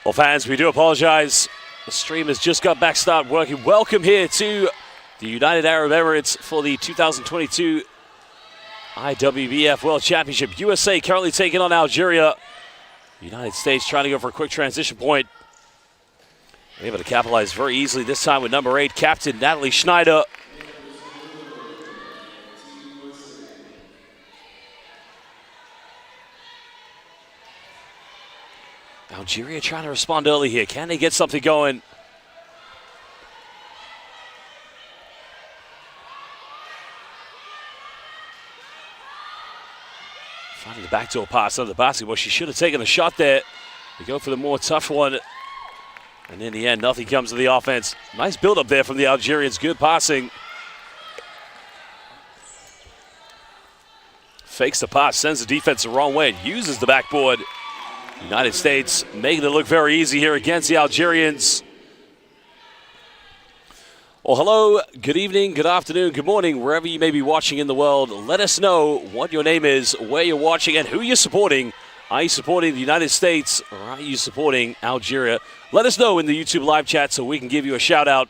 Well, fans, we do apologize. The stream has just got back started working. Welcome here to the United Arab Emirates for the 2022 IWBF World Championship. USA currently taking on Algeria. United States trying to go for a quick transition point. Able to capitalize very easily this time with number 8, Captain Natalie Schneider. Algeria trying to respond early here. Can they get something going? Finding the backdoor pass under the basket. Well, she should have taken the shot there. They go for the more tough one. And in the end, nothing comes of the offense. Nice build-up there from the Algerians. Good passing. Fakes the pass, sends the defense the wrong way, and uses the backboard. United States making it look very easy here against the Algerians. Well, hello, good evening, good afternoon, good morning, wherever you may be watching in the world. Let us know what your name is, where you're watching, and who you're supporting. Are you supporting the United States, or are you supporting Algeria? Let us know in the YouTube live chat so we can give you a shout-out.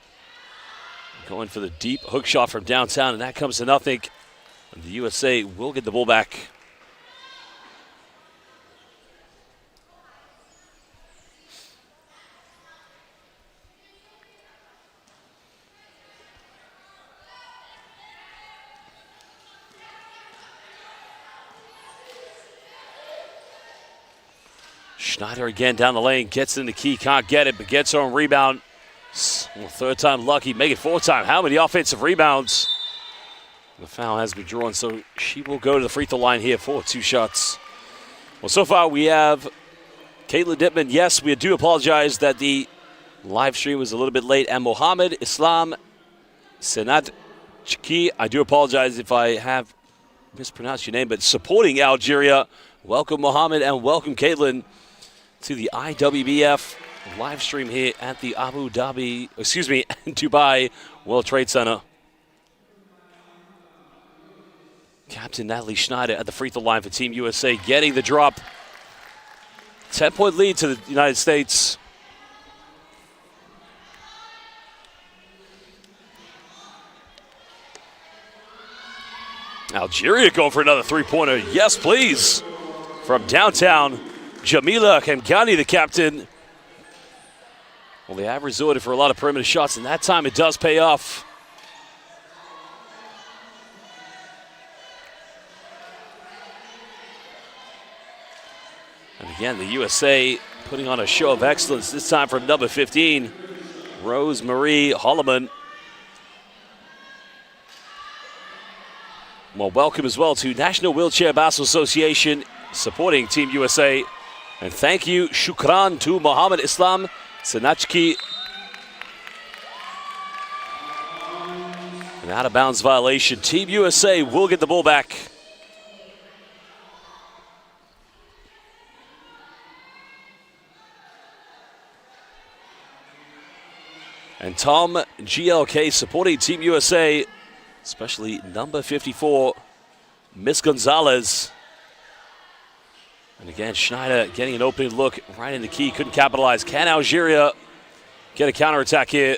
Going for the deep hook shot from downtown, and that comes to nothing. And the USA will get the ball back. Schneider again down the lane, gets in the key, can't get it, but gets her own rebound. Well, third time lucky, make it fourth time. How many offensive rebounds? The foul has been drawn, so she will go to the free throw line here for 2 shots. Well, so far we have Caitlin Dittman. Yes, we do apologize that the live stream was a little bit late. And Mohammed Islam Senat Chiki. I do apologize if I have mispronounced your name, but supporting Algeria. Welcome, Mohammed, and welcome, Caitlin, to the IWBF live stream here at the Dubai World Trade Center. Captain Natalie Schneider at the free throw line for Team USA, getting the drop. 10-point lead to the United States. Algeria going for another three-pointer. Yes, please. From downtown, Jamila Kemgani, the captain. Well, they have resorted for a lot of perimeter shots, and that time it does pay off. And again, the USA putting on a show of excellence, this time from number 15, Rose Marie Holloman. Well, welcome as well to National Wheelchair Basketball Association supporting Team USA. And thank you, shukran to Mohammed Islam Senachki. An out-of-bounds violation. Team USA will get the ball back. And Tom GLK supporting Team USA, especially number 54, Miss Gonzalez. And again, Schneider getting an opening look right in the key. Couldn't capitalize. Can Algeria get a counterattack here?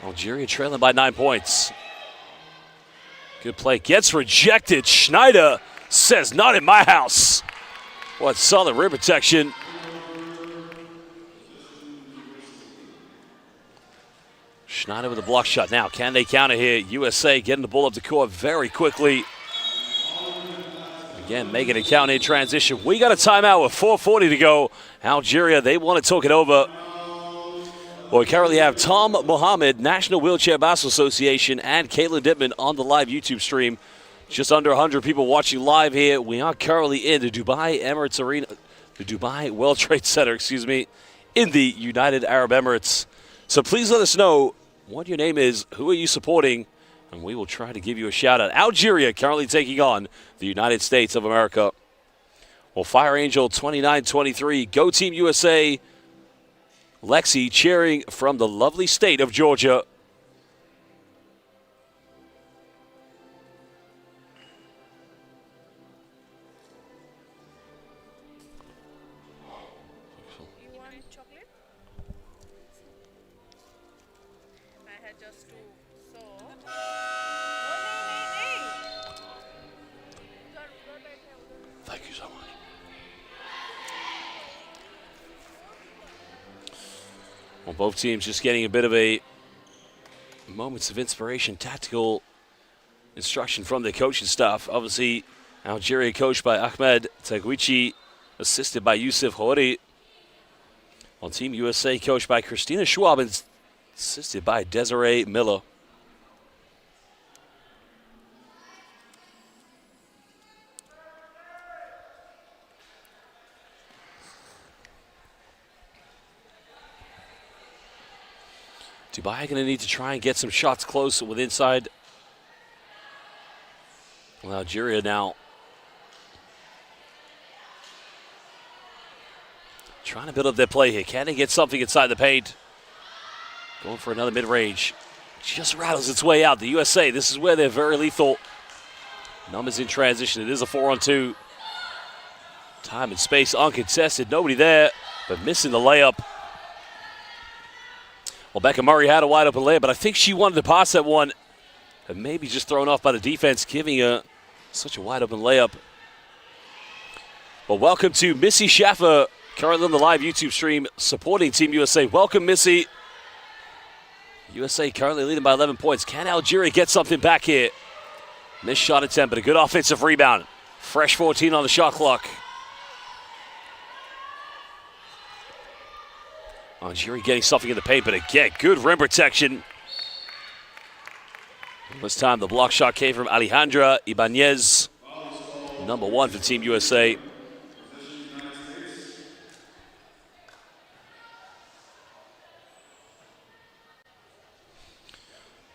Algeria trailing by 9 points. Good play. Gets rejected. Schneider says, not in my house. What solid rim protection. Schneider with a block shot. Now, can they counter here? USA getting the ball up the court very quickly. Again, making a count in transition. We got a timeout with 4:40 to go. Algeria, they want to talk it over. Well, we currently have Tom Mohammed, National Wheelchair Basketball Association, and Caitlin Dittman on the live YouTube stream. Just under 100 people watching live here. We are currently in the Dubai Emirates Arena, the Dubai World Trade Center, in the United Arab Emirates. So please let us know what your name is, who are you supporting, and we will try to give you a shout-out. Algeria currently taking on the United States of America. Well, Fire Angel 29-23, go Team USA. Lexi cheering from the lovely state of Georgia. Thank you so much. Well, both teams just getting a bit of a moments of inspiration, tactical instruction from the coaching staff. Obviously, Algeria coached by Ahmed Taguichi, assisted by Youssef Hori. On Team USA coached by Christina Schwab and assisted by Desiree Miller. Dubai going to need to try and get some shots close with inside. Well, Algeria now trying to build up their play here. Can they get something inside the paint? Going for another mid-range. Just rattles its way out. The USA, this is where they're very lethal. Numbers in transition. It is a 4-on-2. Time and space uncontested. Nobody there, but missing the layup. Well, Becca Murray had a wide open layup, but I think she wanted to pass that one. And maybe just thrown off by the defense, giving her such a wide open layup. Well, welcome to Missy Schaffer, currently on the live YouTube stream, supporting Team USA. Welcome, Missy. USA currently leading by 11 points. Can Algeria get something back here? Missed shot attempt, but a good offensive rebound. Fresh 14 on the shot clock. Algeria getting something in the paint, but again, good rim protection. This time the block shot came from Alejandra Ibanez, number 1 for Team USA.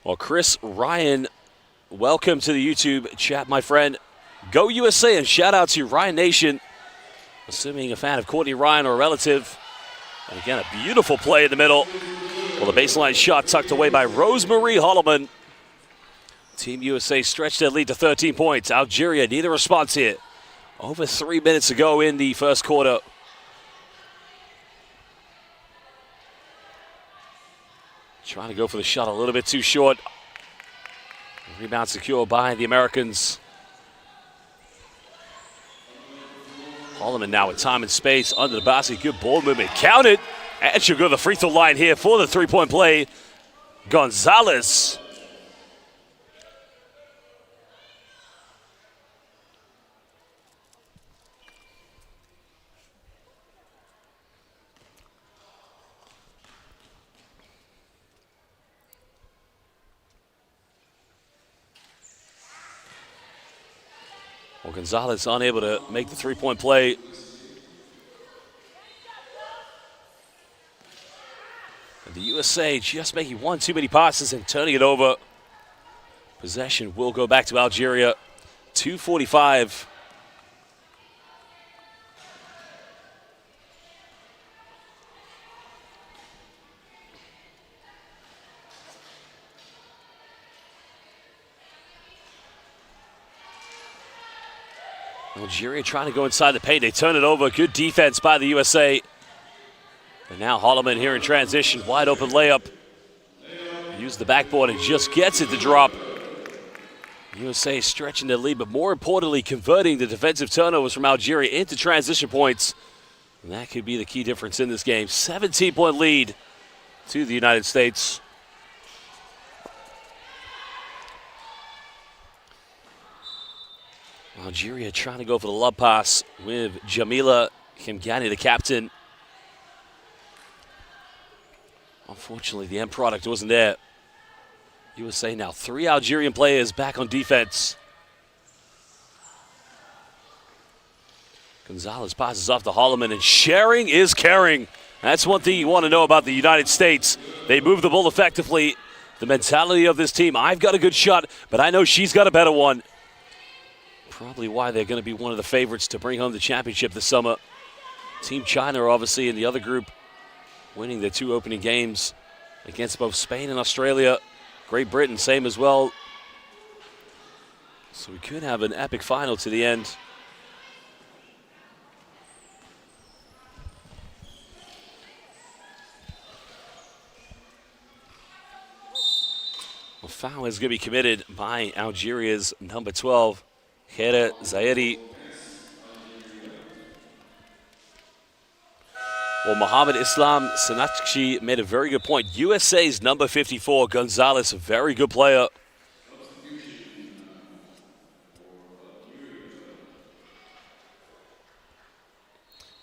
Well, Chris Ryan, welcome to the YouTube chat, my friend. Go USA, and shout out to Ryan Nation, assuming a fan of Courtney Ryan or a relative. And again, a beautiful play in the middle. Well, the baseline shot tucked away by Rosemarie Holloman. Team USA stretched their lead to 13 points. Algeria need a response here. Over 3 minutes to go in the first quarter. Trying to go for the shot a little bit too short. Rebound secure by the Americans. Holloman now with time and space under the basket. Good ball movement. Counted. And she'll go to the free throw line here for the three-point play. Gonzalez. Well, Gonzalez unable to make the three-point play. And the USA just making one too many passes and turning it over. Possession will go back to Algeria. 2:45. Algeria trying to go inside the paint. They turn it over. Good defense by the USA. And now Holloman here in transition. Wide open layup. Use the backboard and just gets it to drop. USA stretching the lead, but more importantly, converting the defensive turnovers from Algeria into transition points. And that could be the key difference in this game. 17-point lead to the United States. Algeria trying to go for the love pass with Jamila Kimgani, the captain. Unfortunately, the end product wasn't there. USA now 3 Algerian players back on defense. Gonzalez passes off to Holloman, and sharing is caring. That's one thing you want to know about the United States. They move the ball effectively. The mentality of this team, I've got a good shot, but I know she's got a better one. Probably why they're going to be one of the favorites to bring home the championship this summer. Team China are obviously in the other group, winning their 2 opening games against both Spain and Australia. Great Britain, same as well. So we could have an epic final to the end. foul is going to be committed by Algeria's number 12, Khere Zaidi. Well, Mohamed Islam Sanachki made a very good point. USA's number 54, Gonzalez, a very good player.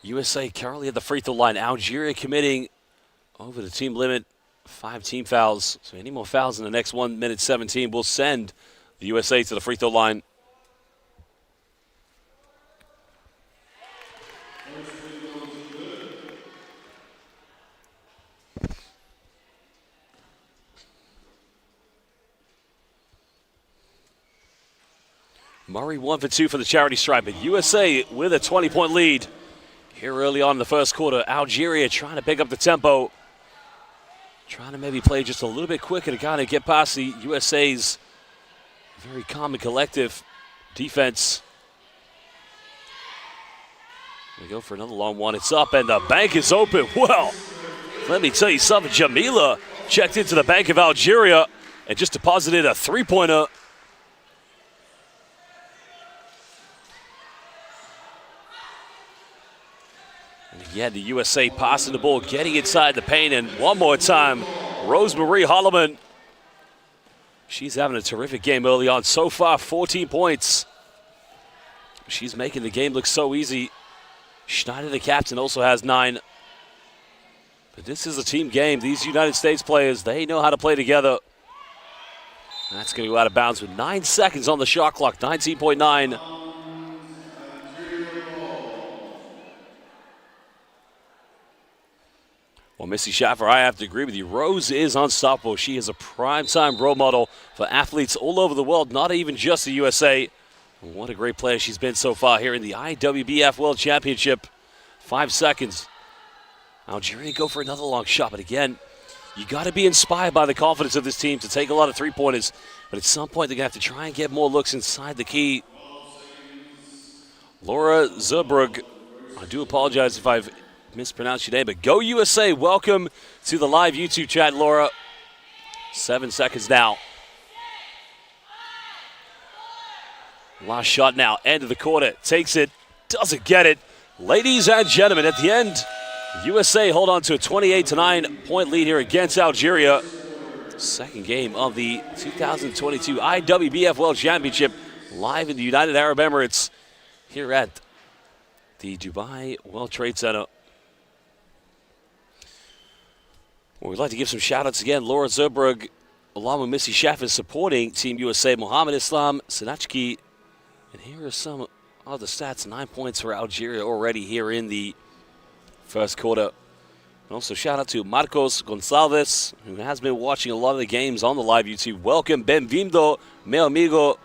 USA currently at the free throw line. Algeria committing over the team limit, 5 team fouls. So any more fouls in the next 1 minute 17 will send the USA to the free throw line. Murray 1 for 2 for the charity stripe, but USA with a 20-point lead here early on in the first quarter. Algeria trying to pick up the tempo, trying to maybe play just a little bit quicker to kind of get past the USA's very calm and collective defense. We go for another long one. It's up, and the bank is open. Well, let me tell you something. Jamila checked into the bank of Algeria and just deposited a three-pointer. Yeah, the USA passing the ball, getting inside the paint, and one more time, Rosemarie Holloman. She's having a terrific game early on. So far, 14 points. She's making the game look so easy. Schneider, the captain, also has 9. But this is a team game. These United States players, they know how to play together. That's going to go out of bounds with 9 seconds on the shot clock, 19.9. Well, Missy Schaffer, I have to agree with you. Rose is unstoppable. She is a prime-time role model for athletes all over the world, not even just the USA. What a great player she's been so far here in the IWBF World Championship. 5 seconds. Algeria go for another long shot, but again, you got to be inspired by the confidence of this team to take a lot of three-pointers, but at some point they're going to have to try and get more looks inside the key. Laura Zerbrug, I do apologize if I've mispronounced your name, but go USA. Welcome to the live YouTube chat, Laura. 7 seconds now. Last shot now, end of the quarter. Takes it, doesn't get it. Ladies and gentlemen, at the end, USA hold on to a 28-9 point lead here against Algeria. Second game of the 2022 IWBF World Championship live in the United Arab Emirates here at the Dubai World Trade Center. Well, we'd like to give some shout-outs again. Laura Zerbrug, along with Missy Schaffer, supporting Team USA. Mohamed Islam Sanachki. And here are some of the stats. 9 points for Algeria already here in the first quarter. And also shout-out to Marcos Gonçalves, who has been watching a lot of the games on the live YouTube. Welcome, Benvindo, meu amigo.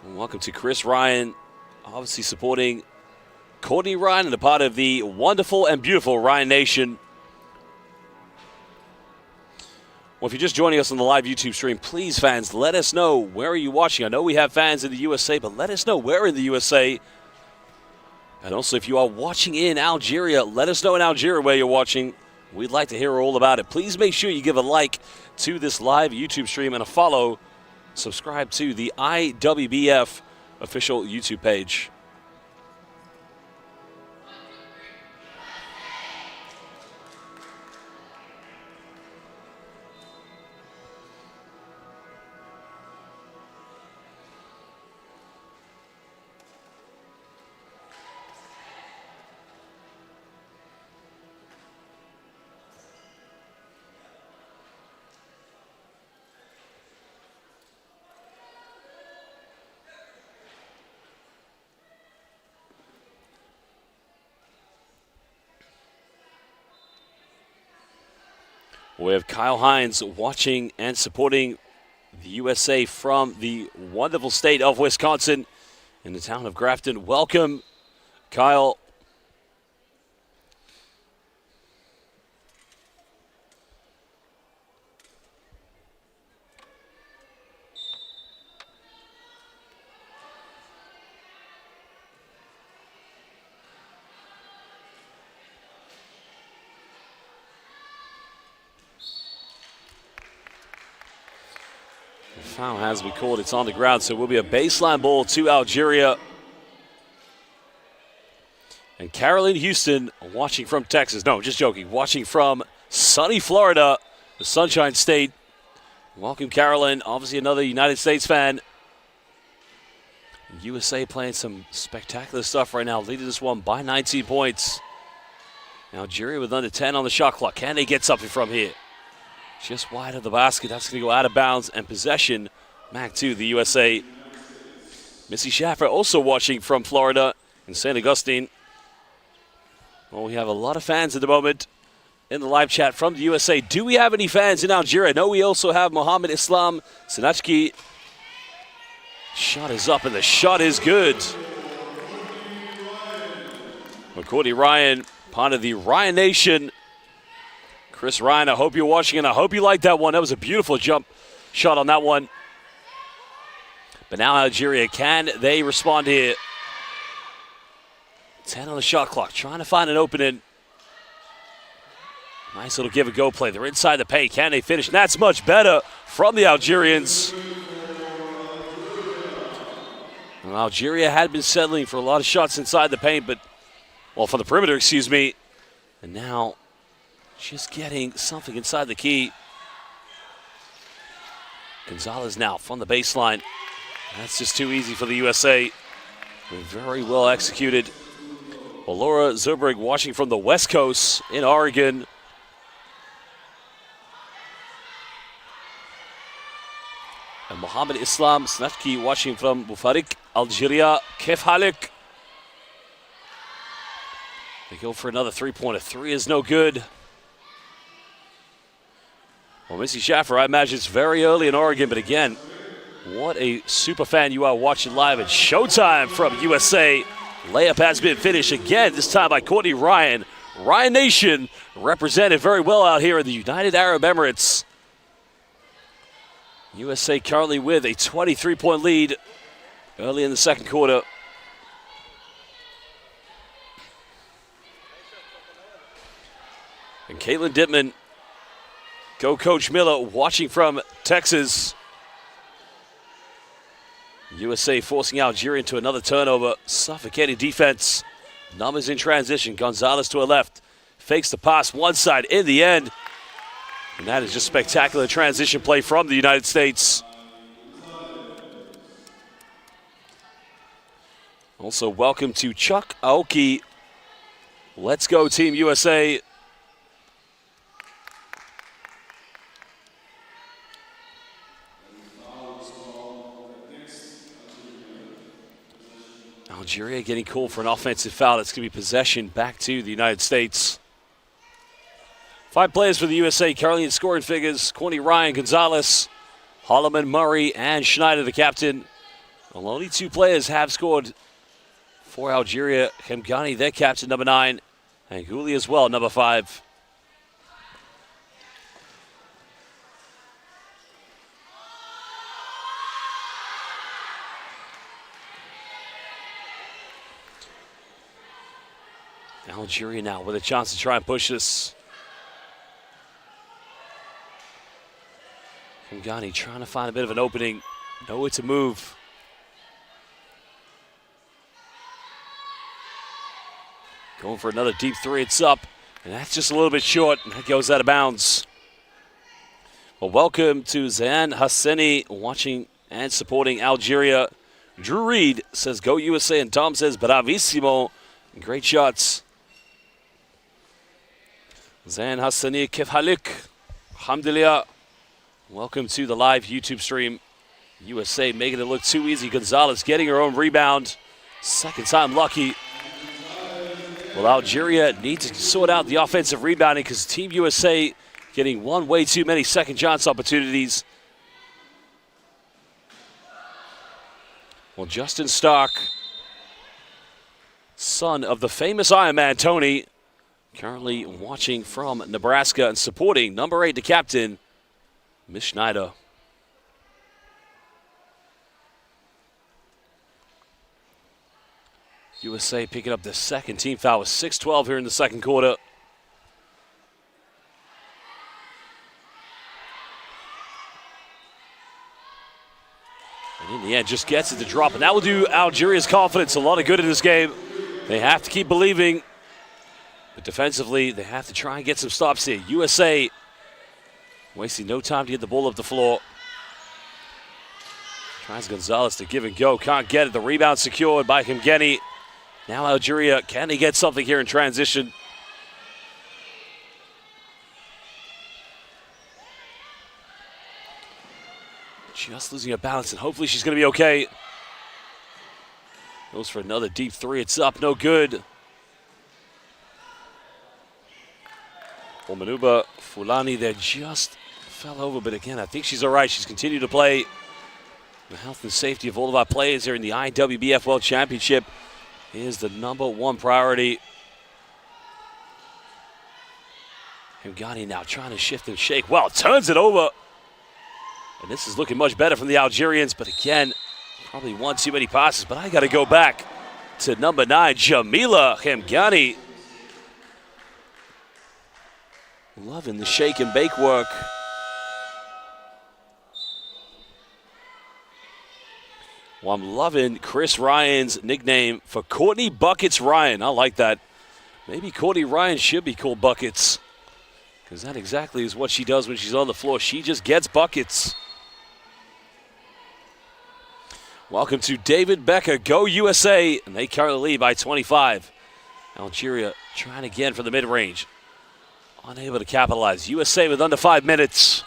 And welcome to Chris Ryan, obviously supporting Courtney Ryan and a part of the wonderful and beautiful Ryan Nation. Well, if you're just joining us on the live YouTube stream, please, fans, let us know where are you watching. I know we have fans in the USA, but let us know where in the USA. And also, if you are watching in Algeria, let us know in Algeria where you're watching. We'd like to hear all about it. Please make sure you give a like to this live YouTube stream and a follow. Subscribe to the IWBF official YouTube page. We have Kyle Hines watching and supporting the USA from the wonderful state of Wisconsin in the town of Grafton. Welcome, Kyle. Foul has been called. It's on the ground, so it will be a baseline ball to Algeria. And Carolyn Houston watching from Texas. No, just joking. Watching from sunny Florida, the Sunshine State. Welcome, Carolyn. Obviously another United States fan. USA playing some spectacular stuff right now, leading this one by 19 points. Algeria with under 10 on the shot clock. Can they get something from here? Just wide of the basket. That's going to go out of bounds and possession back to the USA. Missy Schaffer also watching from Florida in St. Augustine. Well, we have a lot of fans at the moment in the live chat from the USA. Do we have any fans in Algeria? No, we also have Mohamed Islam Sanachki. Shot is up, and the shot is good. McCourty Ryan, part of the Ryan Nation. Chris Ryan, I hope you're watching, and I hope you liked that one. That was a beautiful jump shot on that one. But now Algeria, can they respond here? 10 on the shot clock, trying to find an opening. Nice little give-and-go play. They're inside the paint. Can they finish? And that's much better from the Algerians. Well, Algeria had been settling for a lot of shots inside the paint, but, well, from the perimeter, excuse me. And now just getting something inside the key. Gonzalez now from the baseline. That's just too easy for the USA. Very well executed. Well, Laura Zerberg watching from the West Coast in Oregon. And Mohamed Islam Sanachki watching from Bufarik, Algeria. Kef Halik. They go for another three-pointer. Three is no good. Well, Missy Schaffer, I imagine it's very early in Oregon, but again, what a super fan you are watching live at Showtime from USA. Layup has been finished again, this time by Courtney Ryan. Ryan Nation represented very well out here in the United Arab Emirates. USA currently with a 23-point lead early in the second quarter. And Caitlin Dittman, go Coach Miller, watching from Texas. USA forcing Algeria into another turnover. Suffocating defense. Numbers in transition. Gonzalez to her left. Fakes the pass one side in the end. And that is just spectacular transition play from the United States. Also, welcome to Chuck Aoki. Let's go, Team USA. Algeria getting called for an offensive foul. That's going to be possession back to the United States. 5 players for the USA currently in scoring figures. Courtney Ryan, Gonzalez, Holloman, Murray, and Schneider, the captain. Well, only 2 players have scored for Algeria. Hemgani, their captain, number 9, and Gouli as well, number 5. Algeria now with a chance to try and push this. Hemgani trying to find a bit of an opening. Nowhere to move. Going for another deep 3. It's up. And that's just a little bit short. And that goes out of bounds. Well, welcome to Zayan Hassani watching and supporting Algeria. Drew Reed says, go USA. And Tom says, bravissimo. Great shots. Zayan Hassani, kif halik. Alhamdulillah. Welcome to the live YouTube stream. USA making it look too easy. Gonzalez getting her own rebound. Second time lucky. Well, Algeria needs to sort out the offensive rebounding because Team USA getting one way too many second chance opportunities. Well, Justin Stark, son of the famous Iron Man Tony, currently watching from Nebraska and supporting number 8, the captain, Miss Schneider. USA picking up the second team foul with 6:12 here in the second quarter. again, just gets it to drop. And that will do Algeria's confidence a lot of good in this game. They have to keep believing. But defensively, they have to try and get some stops here. USA wasting no time to get the ball up the floor. Tries Gonzalez to give and go. Can't get it. The rebound secured by Hemgeni. Now Algeria, can they get something here in transition? Just losing her balance, and hopefully she's going to be okay. Goes for another deep three. It's up, no good. Manuba Fulani there just fell over, but again, I think she's all right. She's continued to play. The health and safety of all of our players here in the IWBF World Championship is the #1 priority. Hemgani now trying to shift and shake. Well, turns it over. And this is looking much better from the Algerians, but again, probably one too many passes. But I got to go back to number 9, Jamila Hemgani. Loving the shake and bake work. Well, I'm loving Chris Ryan's nickname for Courtney Buckets Ryan. I like that. Maybe Courtney Ryan should be called Buckets, because that exactly is what she does when she's on the floor. She just gets buckets. Welcome to David Becker. Go USA. And they currently lead by 25. Algeria trying again for the mid-range. Unable to capitalize. USA with under 5 minutes.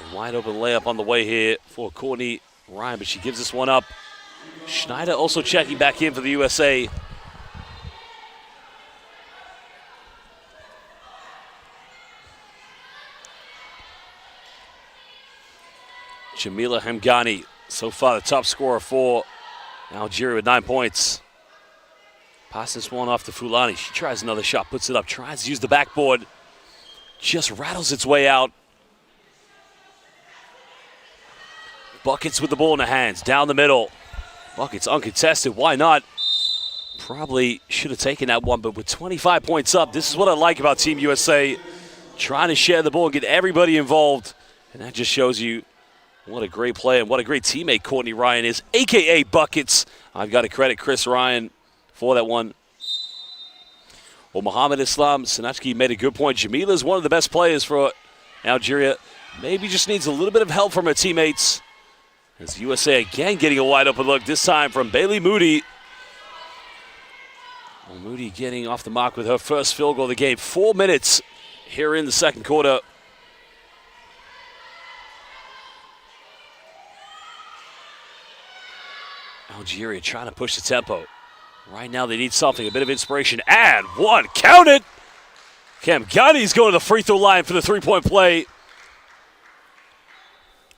A wide open layup on the way here for Courtney Ryan, but she gives this one up. Schneider also checking back in for the USA. Jamila Hemgani, so far the top scorer for Algeria with 9 points. Pass this one off to Fulani. She tries another shot, puts it up, tries to use the backboard. Just rattles its way out. Buckets with the ball in her hands, down the middle. Buckets uncontested, why not? Probably should have taken that one, but with 25 points up, this is what I like about Team USA. Trying to share the ball and get everybody involved. And that just shows you what a great player and what a great teammate Courtney Ryan is, a.k.a. Buckets. I've got to credit Chris Ryan for that one. Well, Mohamed Islam Sanachki made a good point. Jamila is one of the best players for Algeria. Maybe just needs a little bit of help from her teammates. As USA again getting a wide open look, this time from Bailey Moody. Well, Moody getting off the mark with her first field goal of the game. 4 minutes here in the second quarter. Algeria trying to push the tempo. Right now they need something, a bit of inspiration. And one, count it! Hemgani's going to the free throw line for the three-point play.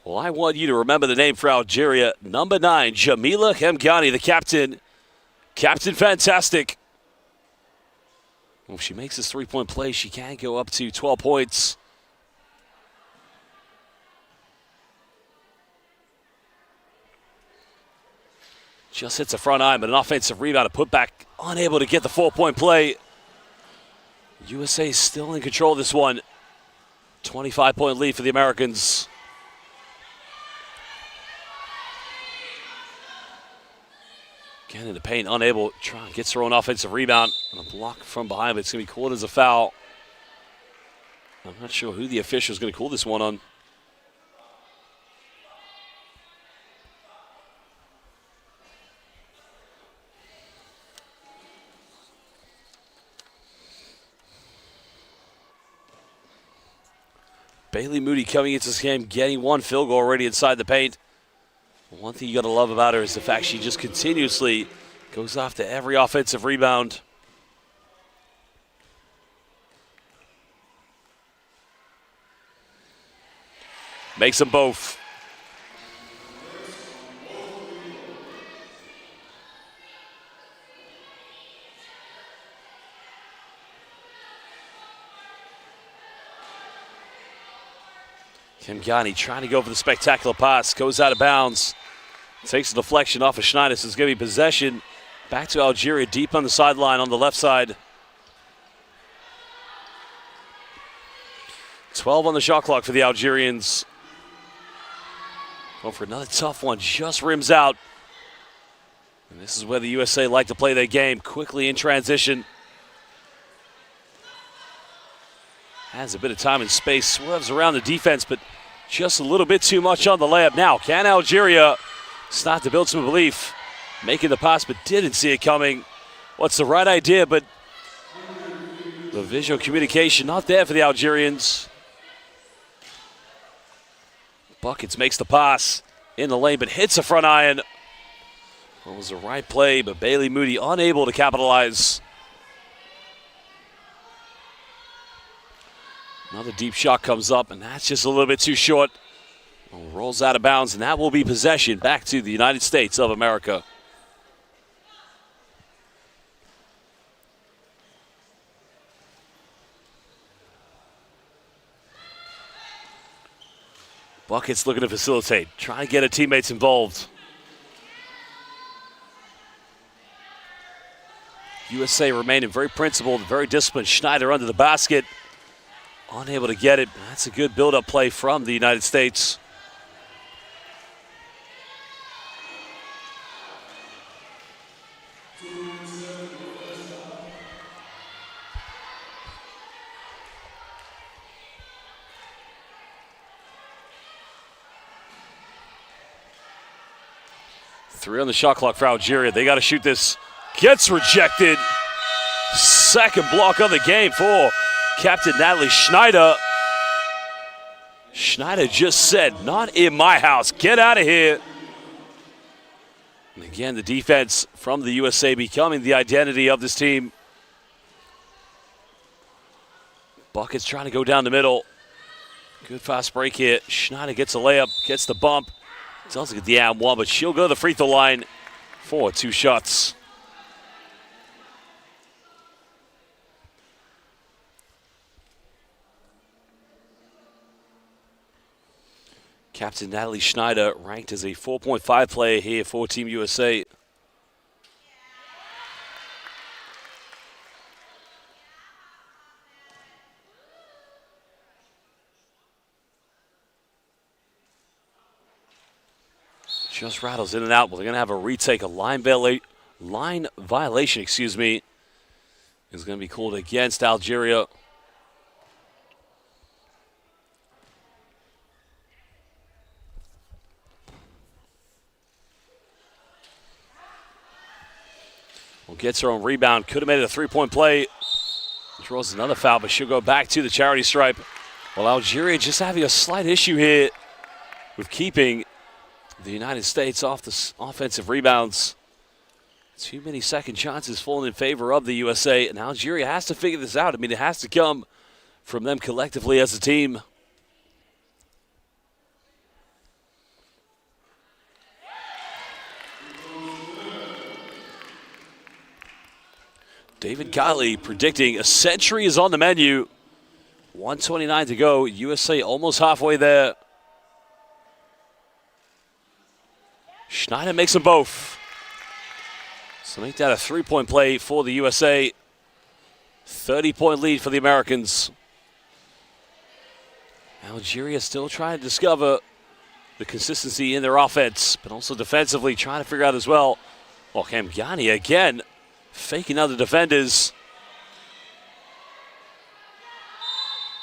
Well, I want you to remember the name for Algeria. Number 9, Jamila Hemgani, the captain. Captain Fantastic. Well, if she makes this three-point play, she can go up to 12 points. Just hits the front eye, but an offensive rebound, a putback, unable to get the 4-point play. USA still in control of this one. 25-point lead for the Americans. Again in the paint, unable, gets her own offensive rebound. And a block from behind, but it's going to be called as a foul. I'm not sure who the official is going to call this one on. Bailey Moody coming into this game, getting one field goal already inside the paint. One thing you got to love about her is the fact she just continuously goes after every offensive rebound. Makes them both. Hemgani trying to go for the spectacular pass, goes out of bounds. Takes a deflection off of Schneider, so it's going to be possession back to Algeria, deep on the sideline on the left side. 12 on the shot clock for the Algerians. Going for another tough one, just rims out. And this is where the USA like to play their game, quickly in transition. Has a bit of time and space, swerves around the defense, but just a little bit too much on the layup. Now, can Algeria start to build some belief? Making the pass, but didn't see it coming. What's the right idea, but the visual communication not there for the Algerians. Buckets makes the pass in the lane, but hits a front iron. It was the right play, but Bailey Moody unable to capitalize. Another deep shot comes up, and that's just a little bit too short. Rolls out of bounds, and that will be possession back to the United States of America. Buckets looking to facilitate, trying to get her teammates involved. USA remaining very principled, very disciplined. Schneider under the basket, unable to get it. That's a good build-up play from the United States. Three on the shot clock for Algeria. They got to shoot this. Gets rejected. Second block of the game for Captain Natalie Schneider. Schneider just said, not in my house. Get out of here. And again, the defense from the USA becoming the identity of this team. Buckets trying to go down the middle. Good fast break here. Schneider gets a layup, gets the bump. Doesn't get the and one, but she'll go to the free throw line for 2 shots. Captain Natalie Schneider ranked as a 4.5 player here for Team USA. Just rattles in and out. Well, they're going to have a retake. A line violation, excuse me, is going to be called against Algeria. Well, gets her own rebound. Could have made it a three-point play. Draws another foul, but she'll go back to the charity stripe. Well, Algeria just having a slight issue here with keeping the United States off the offensive rebounds. Too many second chances falling in favor of the USA, and Algeria has to figure this out. I mean, it has to come from them collectively as a team. David Kiley predicting a century is on the menu. 1:29 to go. USA almost halfway there. Schneider makes them both. So make that a three-point play for the USA. 30-point lead for the Americans. Algeria still trying to discover the consistency in their offense, but also defensively trying to figure out as well. Well, Kamgani again faking other defenders.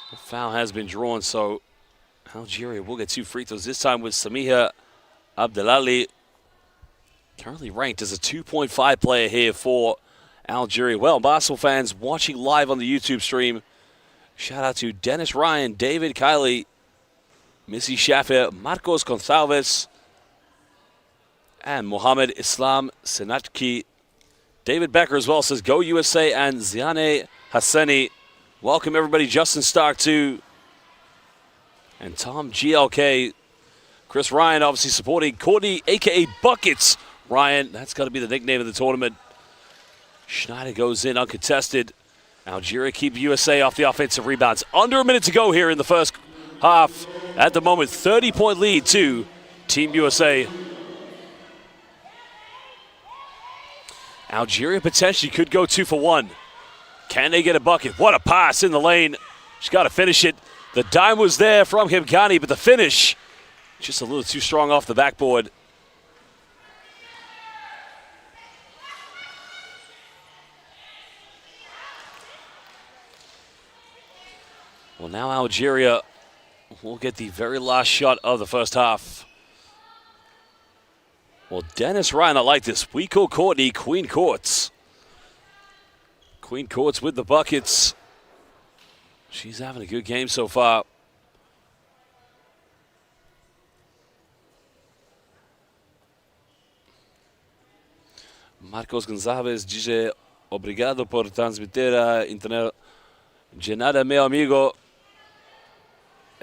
The foul has been drawn, so Algeria will get 2 free throws, this time with Samiha Abdelali. Currently ranked as a 2.5 player here for Algeria. Well, basketball fans watching live on the YouTube stream, shout out to Dennis Ryan, David Kiley, Missy Shafir, Marcos Gonçalves, and Mohamed Islam Senatki. David Becker as well says, go USA, and Ziane Hassani. Welcome everybody, Justin Stark too. And Tom GLK. Chris Ryan obviously supporting Courtney, a.k.a. Buckets. Ryan, that's got to be the nickname of the tournament. Schneider goes in uncontested. Algeria keep USA off the offensive rebounds. Under a minute to go here in the first half. At the moment, 30-point lead to Team USA. Algeria potentially could go 2 for 1. Can they get a bucket? What a pass in the lane. She's got to finish it. The dime was there from Kamgani, but the finish Just a little too strong off the backboard. Well, now Algeria will get the very last shot of the first half. Well, Dennis Ryan, I like this. We call Courtney Queen Courts. Queen Courts with the buckets. She's having a good game so far. Marcos Gonçalves dice obrigado por transmitir a internet. De nada, meu amigo.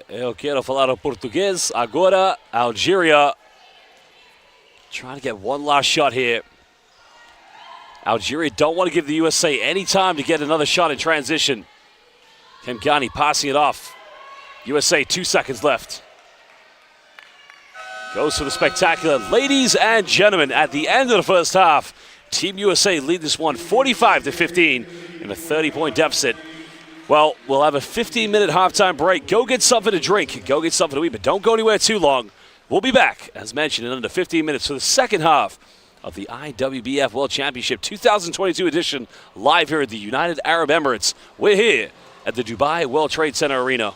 Eu quero falar português. Agora, Algeria trying to get one last shot here. Algeria don't want to give the USA any time to get another shot in transition. Kemgani passing it off. USA 2 seconds left. Goes for the spectacular. Ladies and gentlemen, at the end of the first half, Team USA lead this one 45-15 in a 30-point deficit. Well, we'll have a 15-minute halftime break. Go get something to drink. Go get something to eat, but don't go anywhere too long. We'll be back, as mentioned, in under 15 minutes for the second half of the IWBF World Championship 2022 edition, live here at the United Arab Emirates. We're here at the Dubai World Trade Center Arena.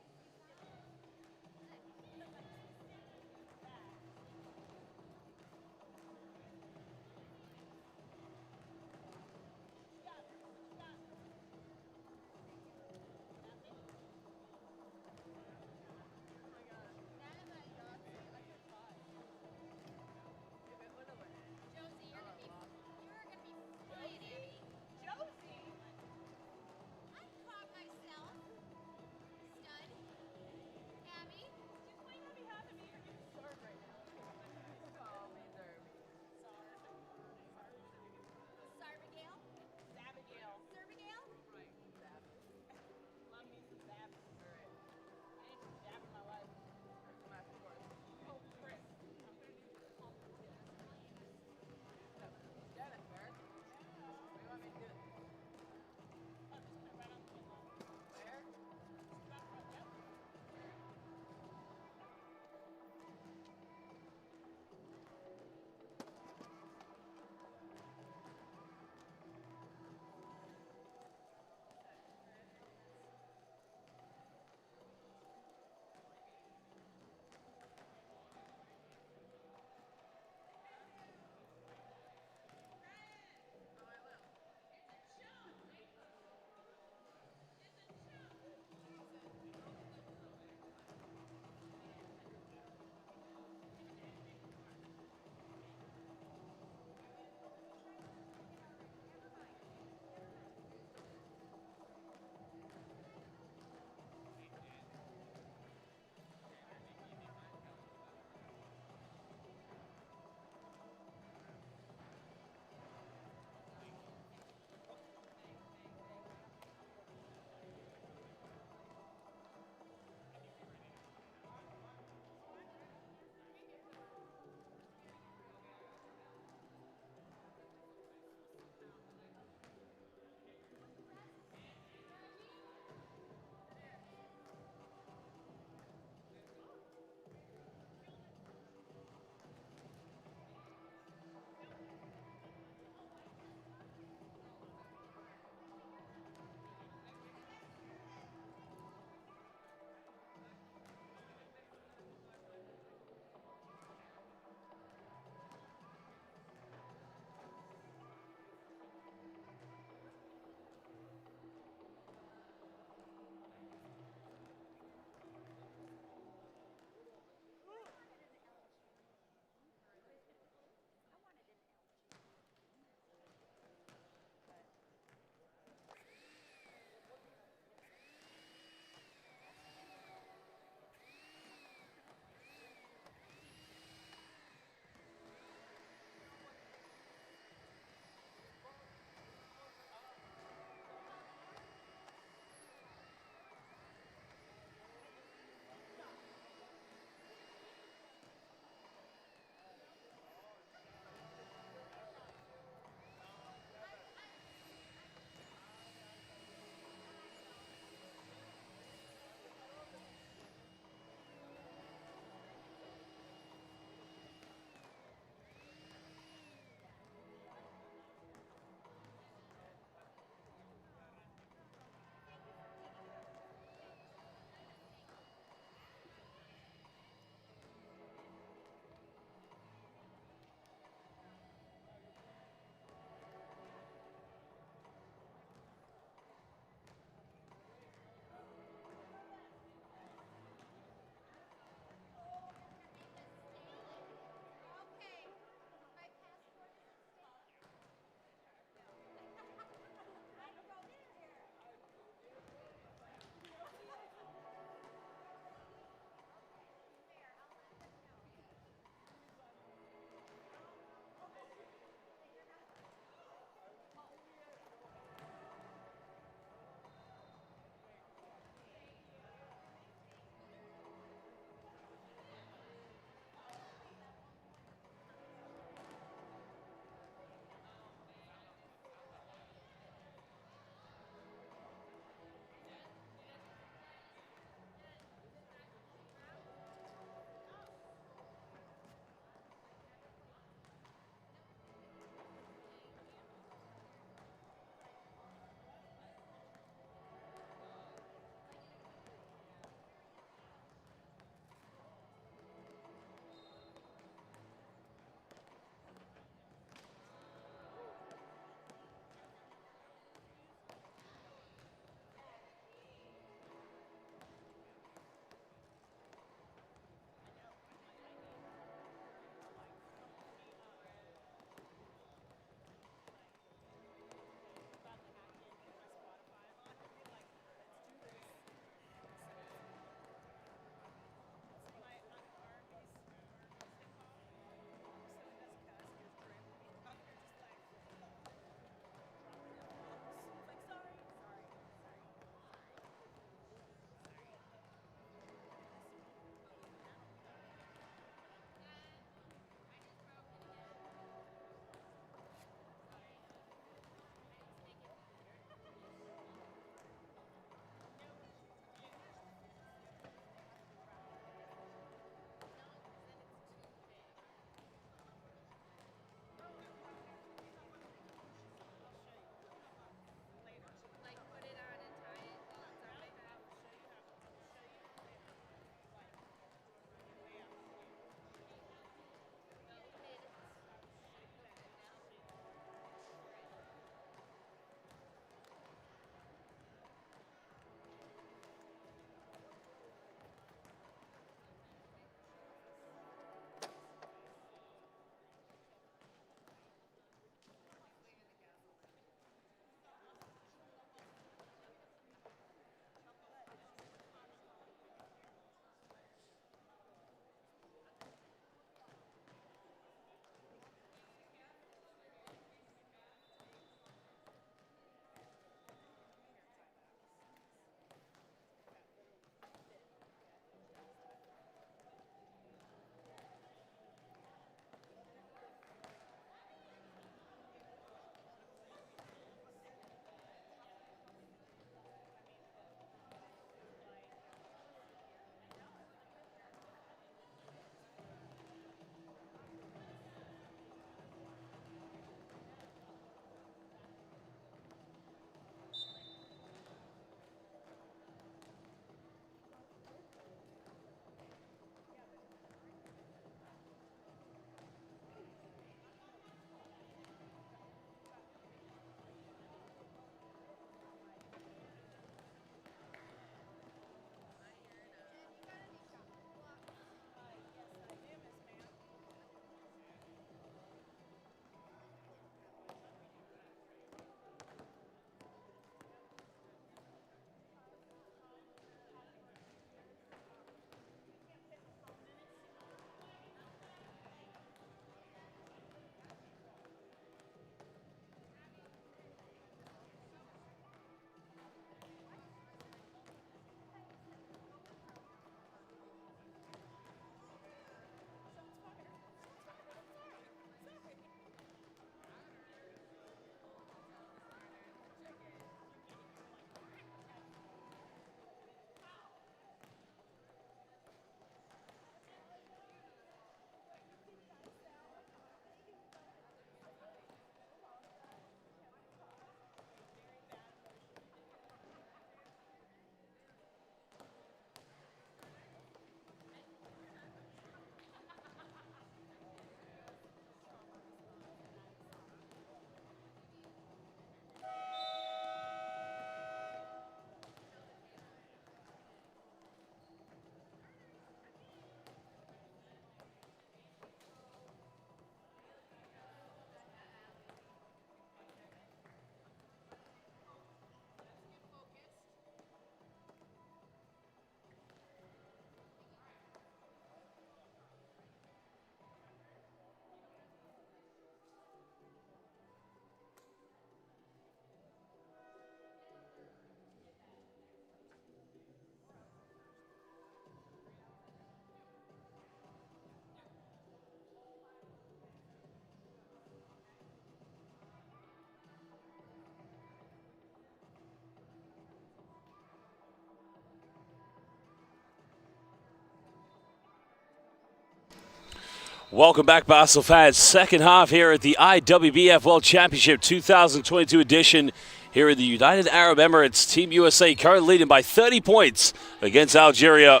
Welcome back, Basel fans. Second half here at the IWBF World Championship 2022 edition here in the United Arab Emirates. Team USA currently leading by 30 points against Algeria.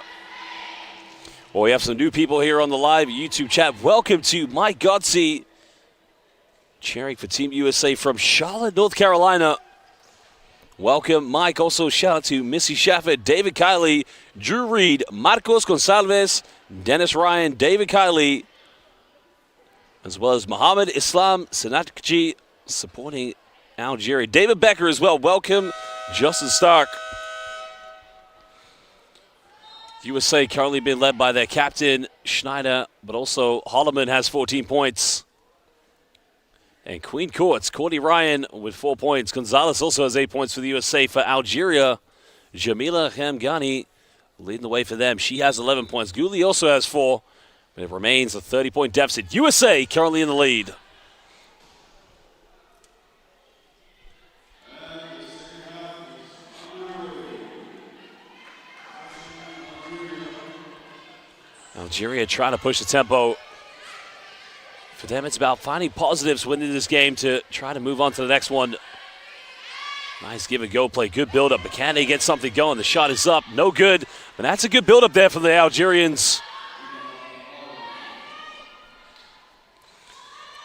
Well, we have some new people here on the live YouTube chat. Welcome to Mike Godsey, cheering for Team USA from Charlotte, North Carolina. Welcome, Mike. Also, shout out to Missy Shafford, David Kiley, Drew Reed, Marcos Gonsalves, Dennis Ryan, David Kiley, as well as Mohammed Islam Sanatji supporting Algeria. David Becker as well. Welcome, Justin Stark. USA currently being led by their captain, Schneider, but also Holloman has 14 points. And Queen Courts, Courtney Ryan with 4 points. Gonzalez also has 8 points for the USA. For Algeria, Jamila Hamgani leading the way for them. She has 11 points. Gouli also has 4. But it remains a 30-point deficit. USA currently in the lead. Algeria trying to push the tempo. For them, it's about finding positives within this game to try to move on to the next one. Nice give and go play. Good build-up. McCanny gets something going. The shot is up. No good. But that's a good build-up there from the Algerians.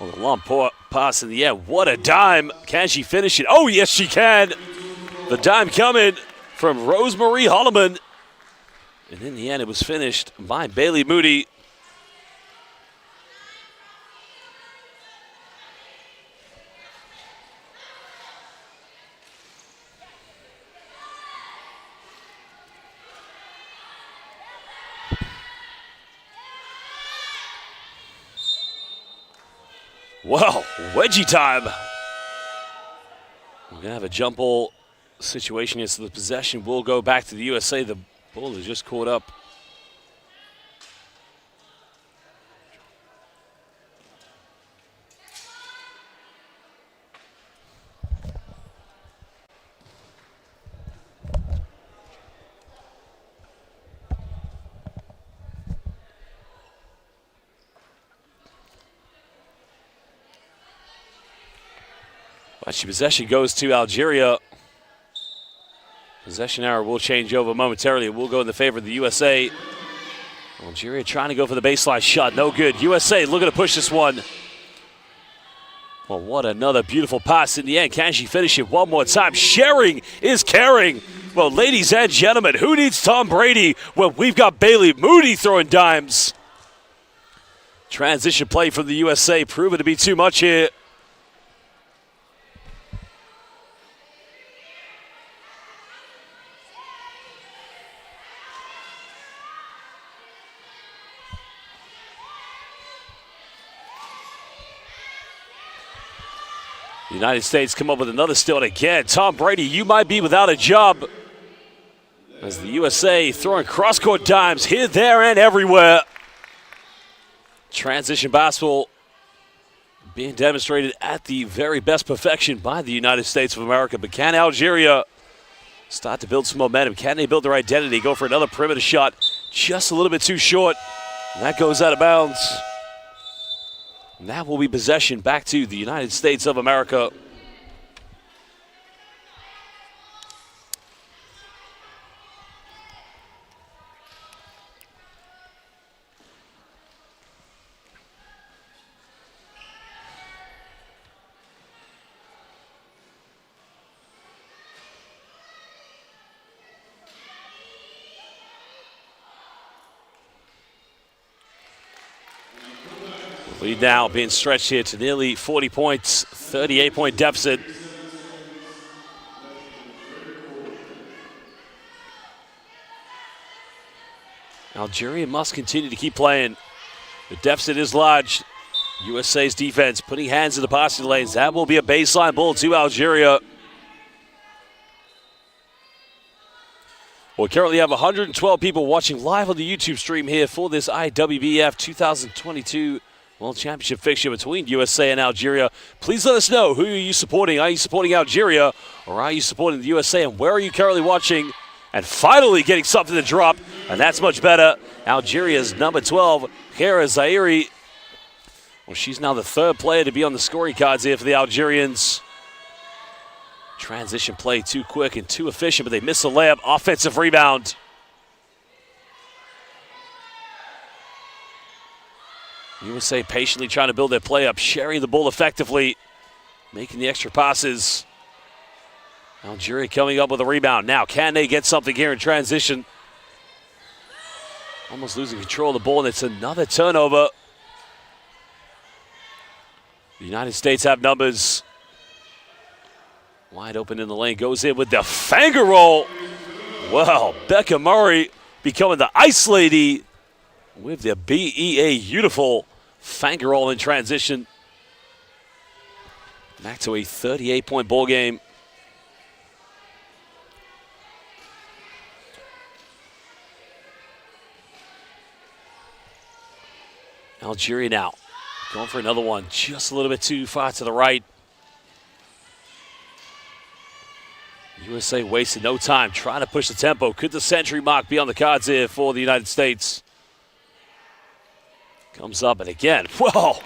Oh, the long pass in the air. What a dime. Can she finish it? Oh, yes, she can. The dime coming from Rosemarie Holloman. And in the end, it was finished by Bailey Moody. Well, wedgie time. We're going to have a jump ball situation here, so the possession will go back to the USA. The ball is just caught up. Actually, possession goes to Algeria. Possession arrow will change over momentarily. It will go in the favor of the USA. Algeria trying to go for the baseline shot. No good. USA looking to push this one. Well, what another beautiful pass in the end. Can she finish it one more time? Sharing is caring. Well, ladies and gentlemen, who needs Tom Brady when we've got Bailey Moody throwing dimes? Transition play from the USA proven to be too much here. The United States come up with another steal again. Tom Brady, you might be without a job. As the USA throwing cross-court dimes here, there, and everywhere. Transition basketball being demonstrated at the very best perfection by the United States of America. But can Algeria start to build some momentum? Can they build their identity? Go for another perimeter shot. Just a little bit too short. And that goes out of bounds. And that will be possession back to the United States of America. Lead now being stretched here to nearly 40 points, 38-point deficit. Algeria must continue to keep playing. The deficit is large. USA's defense putting hands in the passing lanes. That will be a baseline ball to Algeria. We currently have 112 people watching live on the YouTube stream here for this IWBF 2022 World Championship fixture between USA and Algeria. Please let us know, who are you supporting? Are you supporting Algeria or are you supporting the USA? And where are you currently watching? And finally getting something to drop, and that's much better. Algeria's number 12, Kara Zairi, Well, she's now the third player to be on the scoring cards here for the Algerians. Transition play too quick and too efficient, but they miss a layup. Offensive rebound. USA patiently trying to build their play up, sharing the ball effectively, making the extra passes. Algeria coming up with a rebound. Now, can they get something here in transition? Almost losing control of the ball, and it's another turnover. The United States have numbers. Wide open in the lane, goes in with the finger roll. Wow, Becca Murray becoming the ice lady with the BEA beautiful finger roll in transition. Back to a 38-point ball game. Algeria now going for another one, just a little bit too far to the right. USA wasted no time trying to push the tempo. Could the century mark be on the cards here for the United States? Comes up and again, whoa.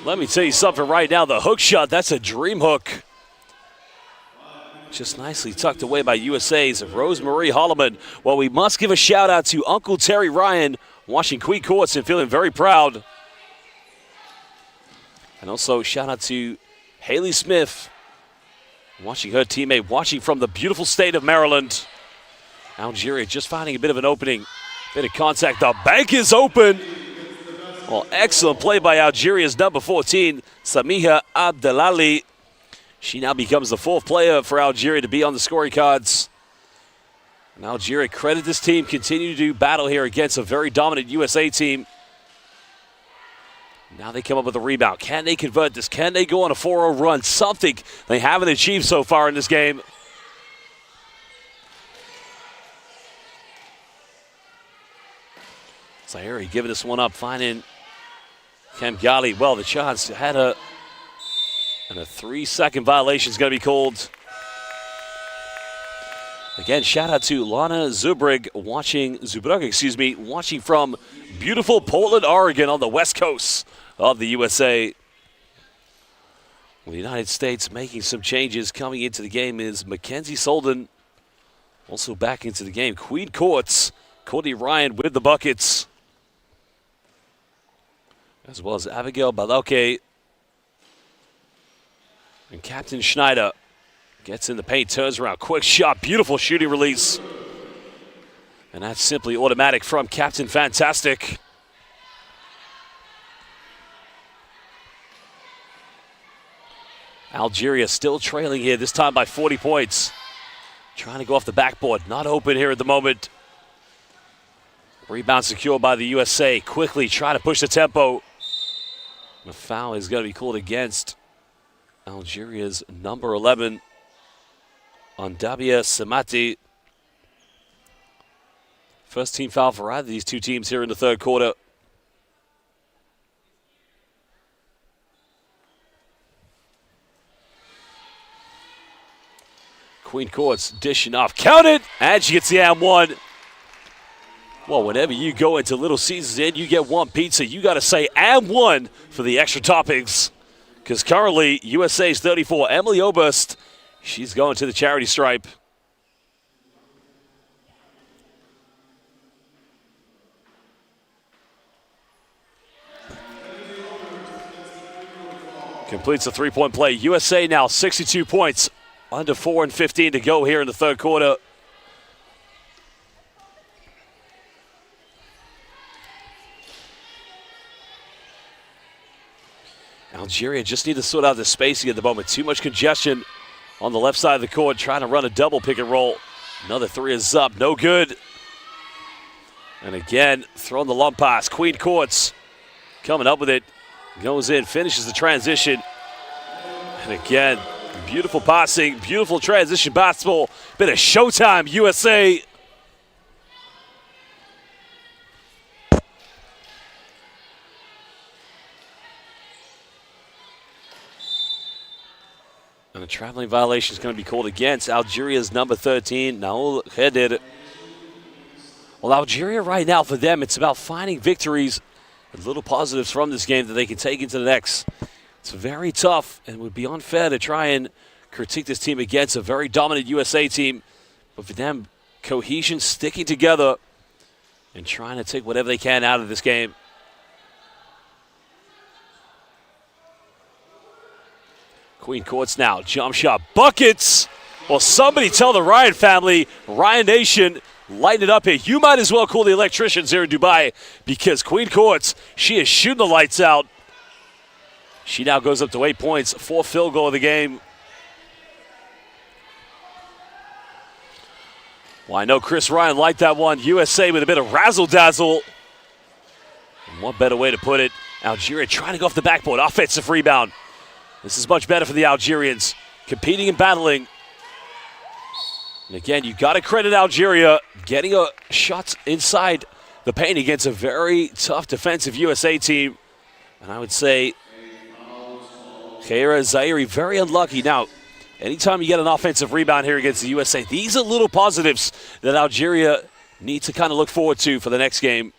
Let me tell you something right now. The hook shot, that's a dream hook. Just nicely tucked away by USA's Rosemarie Holloman. Well, we must give a shout out to Uncle Terry Ryan watching Queen Courts and feeling very proud. And also shout out to Haley Smith, watching her teammate, watching from the beautiful state of Maryland. Algeria just finding a bit of an opening. Bit of contact. The bank is open. Well, excellent play by Algeria's number 14, Samiha Abdelali. She now becomes the fourth player for Algeria to be on the scoring cards. And Algeria, credit this team, continue to do battle here against a very dominant USA team. Now they come up with a rebound. Can they convert this? Can they go on a 4-0 run? Something they haven't achieved so far in this game. Zahiri giving this one up, finding Kamgali. Well, the shots had a 3-second violation is going to be called. Again, shout out to Lana Zubrug watching from beautiful Portland, Oregon on the west coast of the USA. Well, the United States making some changes coming into the game is Mackenzie Solden. Also back into the game, Queen Courts, Courtney Ryan with the buckets. As well as Abigail Balauke. And Captain Schneider gets in the paint, turns around, quick shot, beautiful shooting release. And that's simply automatic from Captain Fantastic. Algeria still trailing here, this time by 40 points. Trying to go off the backboard, not open here at the moment. Rebound secured by the USA. Quickly try to push the tempo. The foul is going to be called against Algeria's number 11, Ondabia Samati. First team foul for either of these two teams here in the third quarter. Queen Courts dishing off, counted, and she gets the and one. Well, whenever you go into Little Caesars and you get one pizza, you got to say and one for the extra toppings. Because currently, USA's 34, Emily Oberst, she's going to the charity stripe. Completes a three-point play. USA now 62 points, under 4:15 to go here in the third quarter. Algeria just need to sort out the spacing at the moment. Too much congestion on the left side of the court, trying to run a double pick and roll. Another three is up, no good. And again, throwing the lump pass. Queen Courts coming up with it. Goes in, finishes the transition. And again, beautiful passing, beautiful transition basketball. Bit of showtime, USA. And a traveling violation is going to be called against Algeria's number 13, Naoul Khedir. Well, Algeria right now, for them, it's about finding victories little positives from this game that they can take into the next. It's very tough and would be unfair to try and critique this team against a very dominant USA team. But for them, cohesion, sticking together, and trying to take whatever they can out of this game. Queen courts now, jump shot, buckets. Well, somebody tell the Ryan family, Ryan Nation, lighten it up here. You might as well call the electricians here in Dubai because Queen courts, she is shooting the lights out. She now goes up to 8 points, 4th field goal of the game. Well, I know Chris Ryan liked that one. USA with a bit of razzle-dazzle. And what better way to put it? Algeria trying to go off the backboard. Offensive rebound. This is much better for the Algerians. Competing and battling. And again, you got to credit Algeria getting a shot inside the paint against a very tough defensive USA team. And I would say Khaira Zaire very unlucky. Now, anytime you get an offensive rebound here against the USA, these are little positives that Algeria need to kind of look forward to for the next game.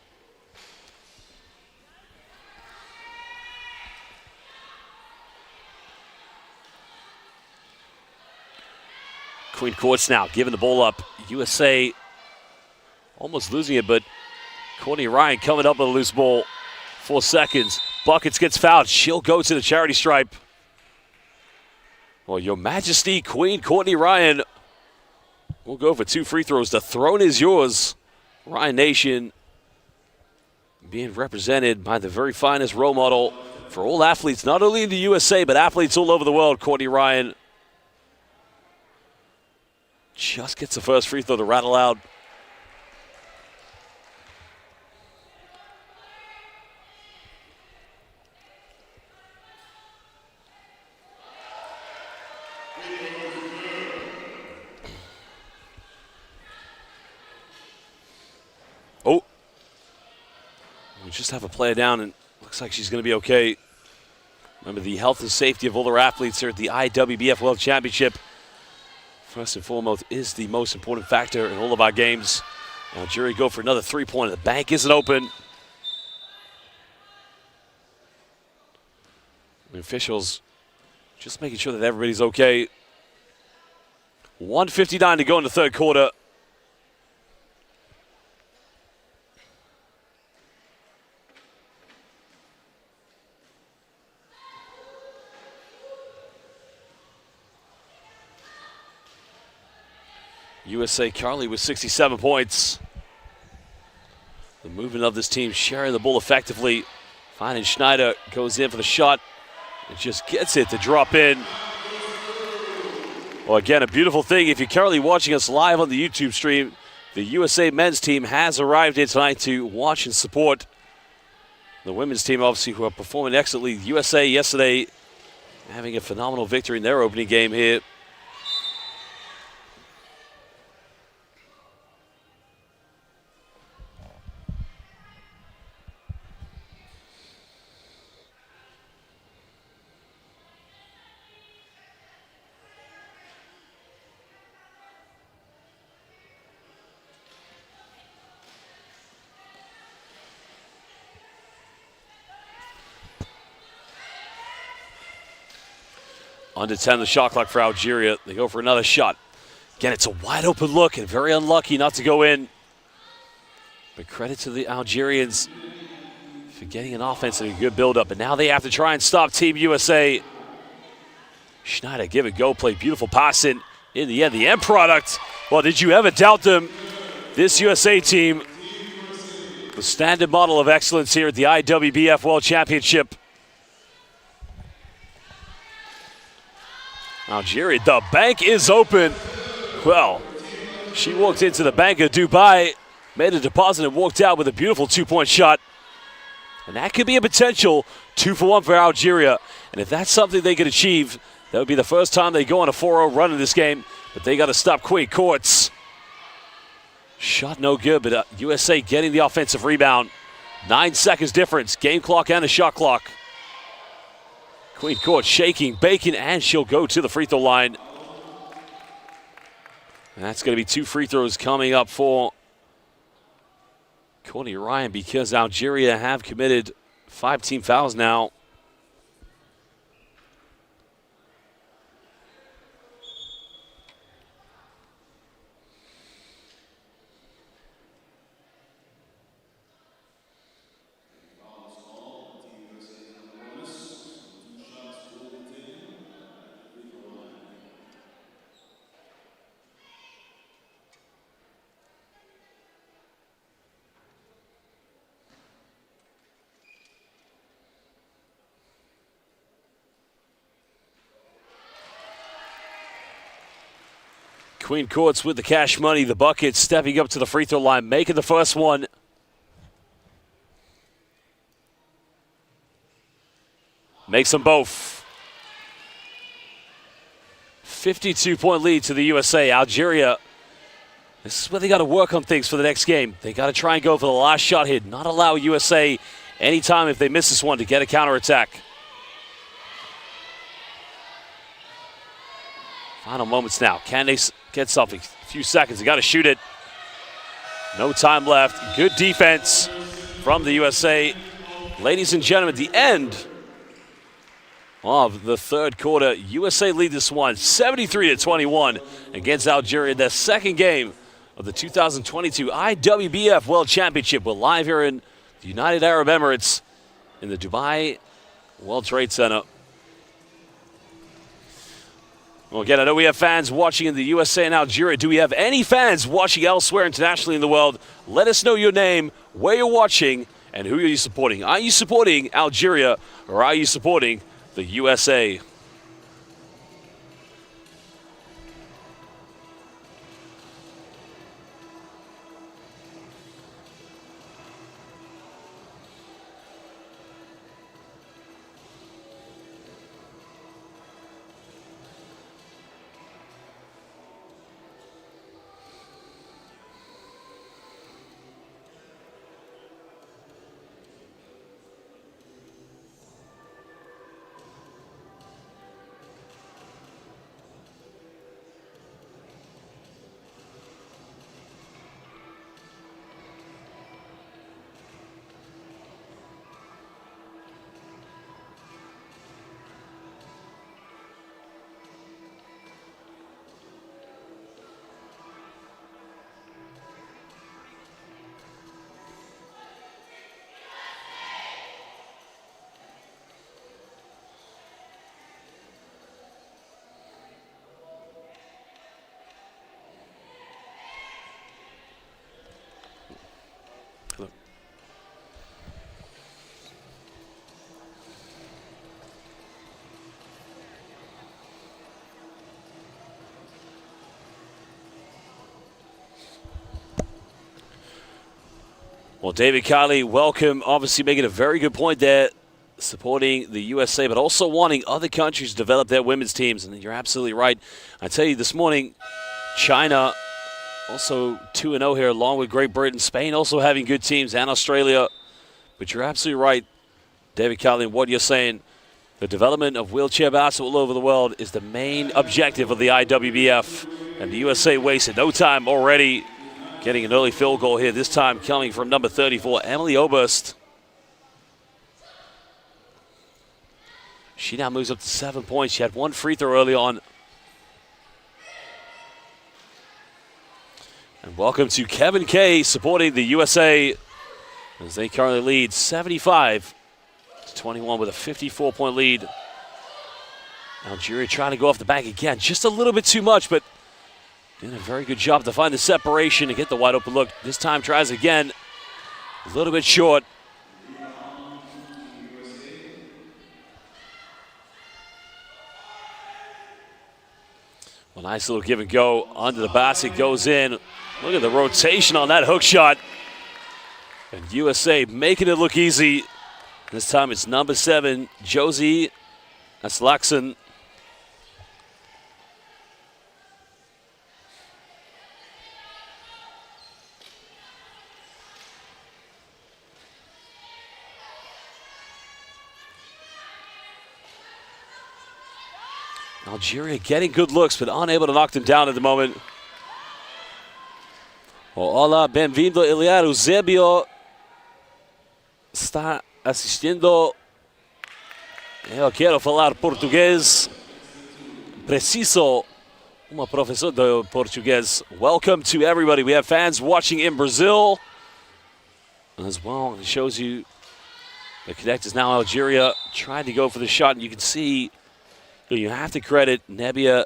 Queen courts now, giving the ball up. USA almost losing it, but Courtney Ryan coming up with a loose ball. 4 seconds. Buckets gets fouled. She'll go to the charity stripe. Well, Your Majesty, Queen Courtney Ryan will go for 2 free throws. The throne is yours. Ryan Nation being represented by the very finest role model for all athletes, not only in the USA, but athletes all over the world. Courtney Ryan just gets the first free throw to rattle out. Oh, we just have a player down, and looks like she's going to be okay. Remember, the health and safety of all their athletes here at the IWBF World Championship, first and foremost, is the most important factor in all of our games. Algeria go for another three-pointer. The bank isn't open. The officials just making sure that everybody's okay. 1:59 to go in the third quarter. USA currently with 67 points. The movement of this team sharing the ball effectively. Finding Schneider goes in for the shot. It just gets it to drop in. Well, again, a beautiful thing. If you're currently watching us live on the YouTube stream, the USA men's team has arrived here tonight to watch and support the women's team, obviously, who are performing excellently. USA yesterday having a phenomenal victory in their opening game here. Under 10 the shot clock for Algeria. They go for another shot. Again, it's a wide open look and very unlucky not to go in. But credit to the Algerians for getting an offense and a good build-up. And now they have to try and stop Team USA. Schneider, give it go, play beautiful passing. In the end product. Well, did you ever doubt them? This USA team, the standard model of excellence here at the IWBF World Championship. Algeria, the bank is open. Well, she walked into the Bank of Dubai, made a deposit, and walked out with a beautiful two-point shot. And that could be a potential 2-for-1 for Algeria. And if that's something they could achieve, that would be the first time they go on a 4-0 run in this game. But they got to stop Queen courts. Shot no good, but USA getting the offensive rebound. 9 seconds difference, game clock and a shot clock. Queen court shaking, baking, and she'll go to the free throw line. And that's going to be 2 free throws coming up for Courtney Ryan because Algeria have committed 5 team fouls now. Queen Courts with the cash money, the bucket, stepping up to the free throw line, making the first one. Makes them both. 52-point lead to the USA. Algeria, this is where they got to work on things for the next game. They got to try and go for the last shot hit, not allow USA anytime if they miss this one to get a counterattack. Final moments now. Can they get something? A few seconds. They got to shoot it. No time left. Good defense from the USA. Ladies and gentlemen, the end of the third quarter. USA lead this one 73-21 against Algeria. Their second game of the 2022 IWBF World Championship. We're live here in the United Arab Emirates in the Dubai World Trade Center. Well, again, I know we have fans watching in the USA and Algeria. Do we have any fans watching elsewhere internationally in the world? Let us know your name, where you're watching, and who are you supporting. Are you supporting Algeria or are you supporting the USA? Well, David Kiley, welcome. Obviously making a very good point there, supporting the USA, but also wanting other countries to develop their women's teams. And you're absolutely right. I tell you, this morning, China also 2-0 here, along with Great Britain. Spain also having good teams, and Australia. But you're absolutely right, David Kiley, in what you're saying. The development of wheelchair basketball all over the world is the main objective of the IWBF. And the USA wasted no time already getting an early field goal here, this time coming from number 34, Emily Oberst. She now moves up to 7 points. She had one free throw early on. And welcome to Kevin Kay supporting the USA as they currently lead 75-21 with a 54-point lead. Algeria trying to go off the bank again, just a little bit too much, but doing a very good job to find the separation and get the wide open look. This time tries again, a little bit short. Well, nice little give and go under the basket, goes in. Look at the rotation on that hook shot. And USA making it look easy. This time it's number 7, Josie Aslaxon. Algeria getting good looks, but unable to knock them down at the moment. Olá, bem-vindo, Eliar Eusébio. Está assistindo. Eu quero falar português. Preciso uma professora de português. Welcome to everybody. We have fans watching in Brazil as well. It shows you the connect is now Algeria trying to go for the shot, and you can see you have to credit Nebia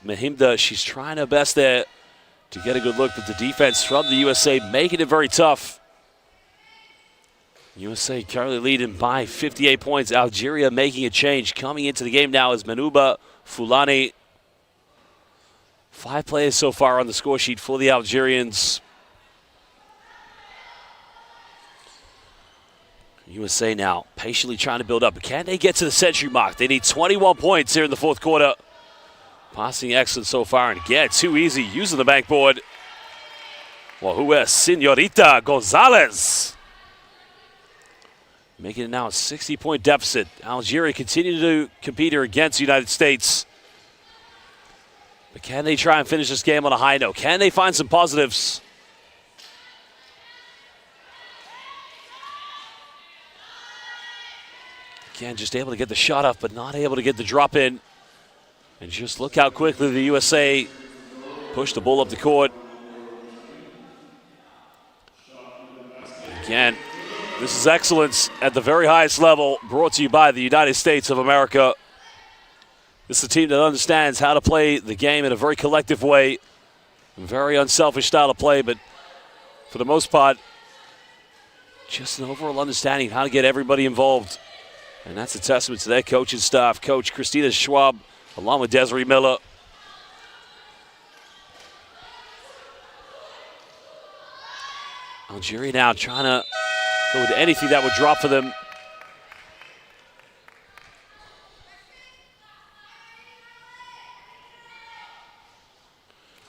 Mahimda. She's trying her best there to get a good look, but the defense from the USA making it very tough. USA currently leading by 58 points. Algeria making a change. Coming into the game now is Manuba Fulani. 5 players so far on the score sheet for the Algerians. USA now patiently trying to build up. Can they get to the century mark? They need 21 points here in the fourth quarter. Passing excellent so far, and again, too easy using the backboard. Well, who is Senorita Gonzalez? Making it now a 60-point deficit. Algeria continuing to compete here against the United States. But can they try and finish this game on a high note? Can they find some positives? Again, just able to get the shot off, but not able to get the drop in. And just look how quickly the USA pushed the ball up the court. Again, this is excellence at the very highest level, brought to you by the United States of America. This is a team that understands how to play the game in a very collective way, a very unselfish style of play, but for the most part, just an overall understanding of how to get everybody involved. And that's a testament to their coaching staff, Coach Christina Schwab, along with Desiree Miller. Algeria now trying to go with anything that would drop for them.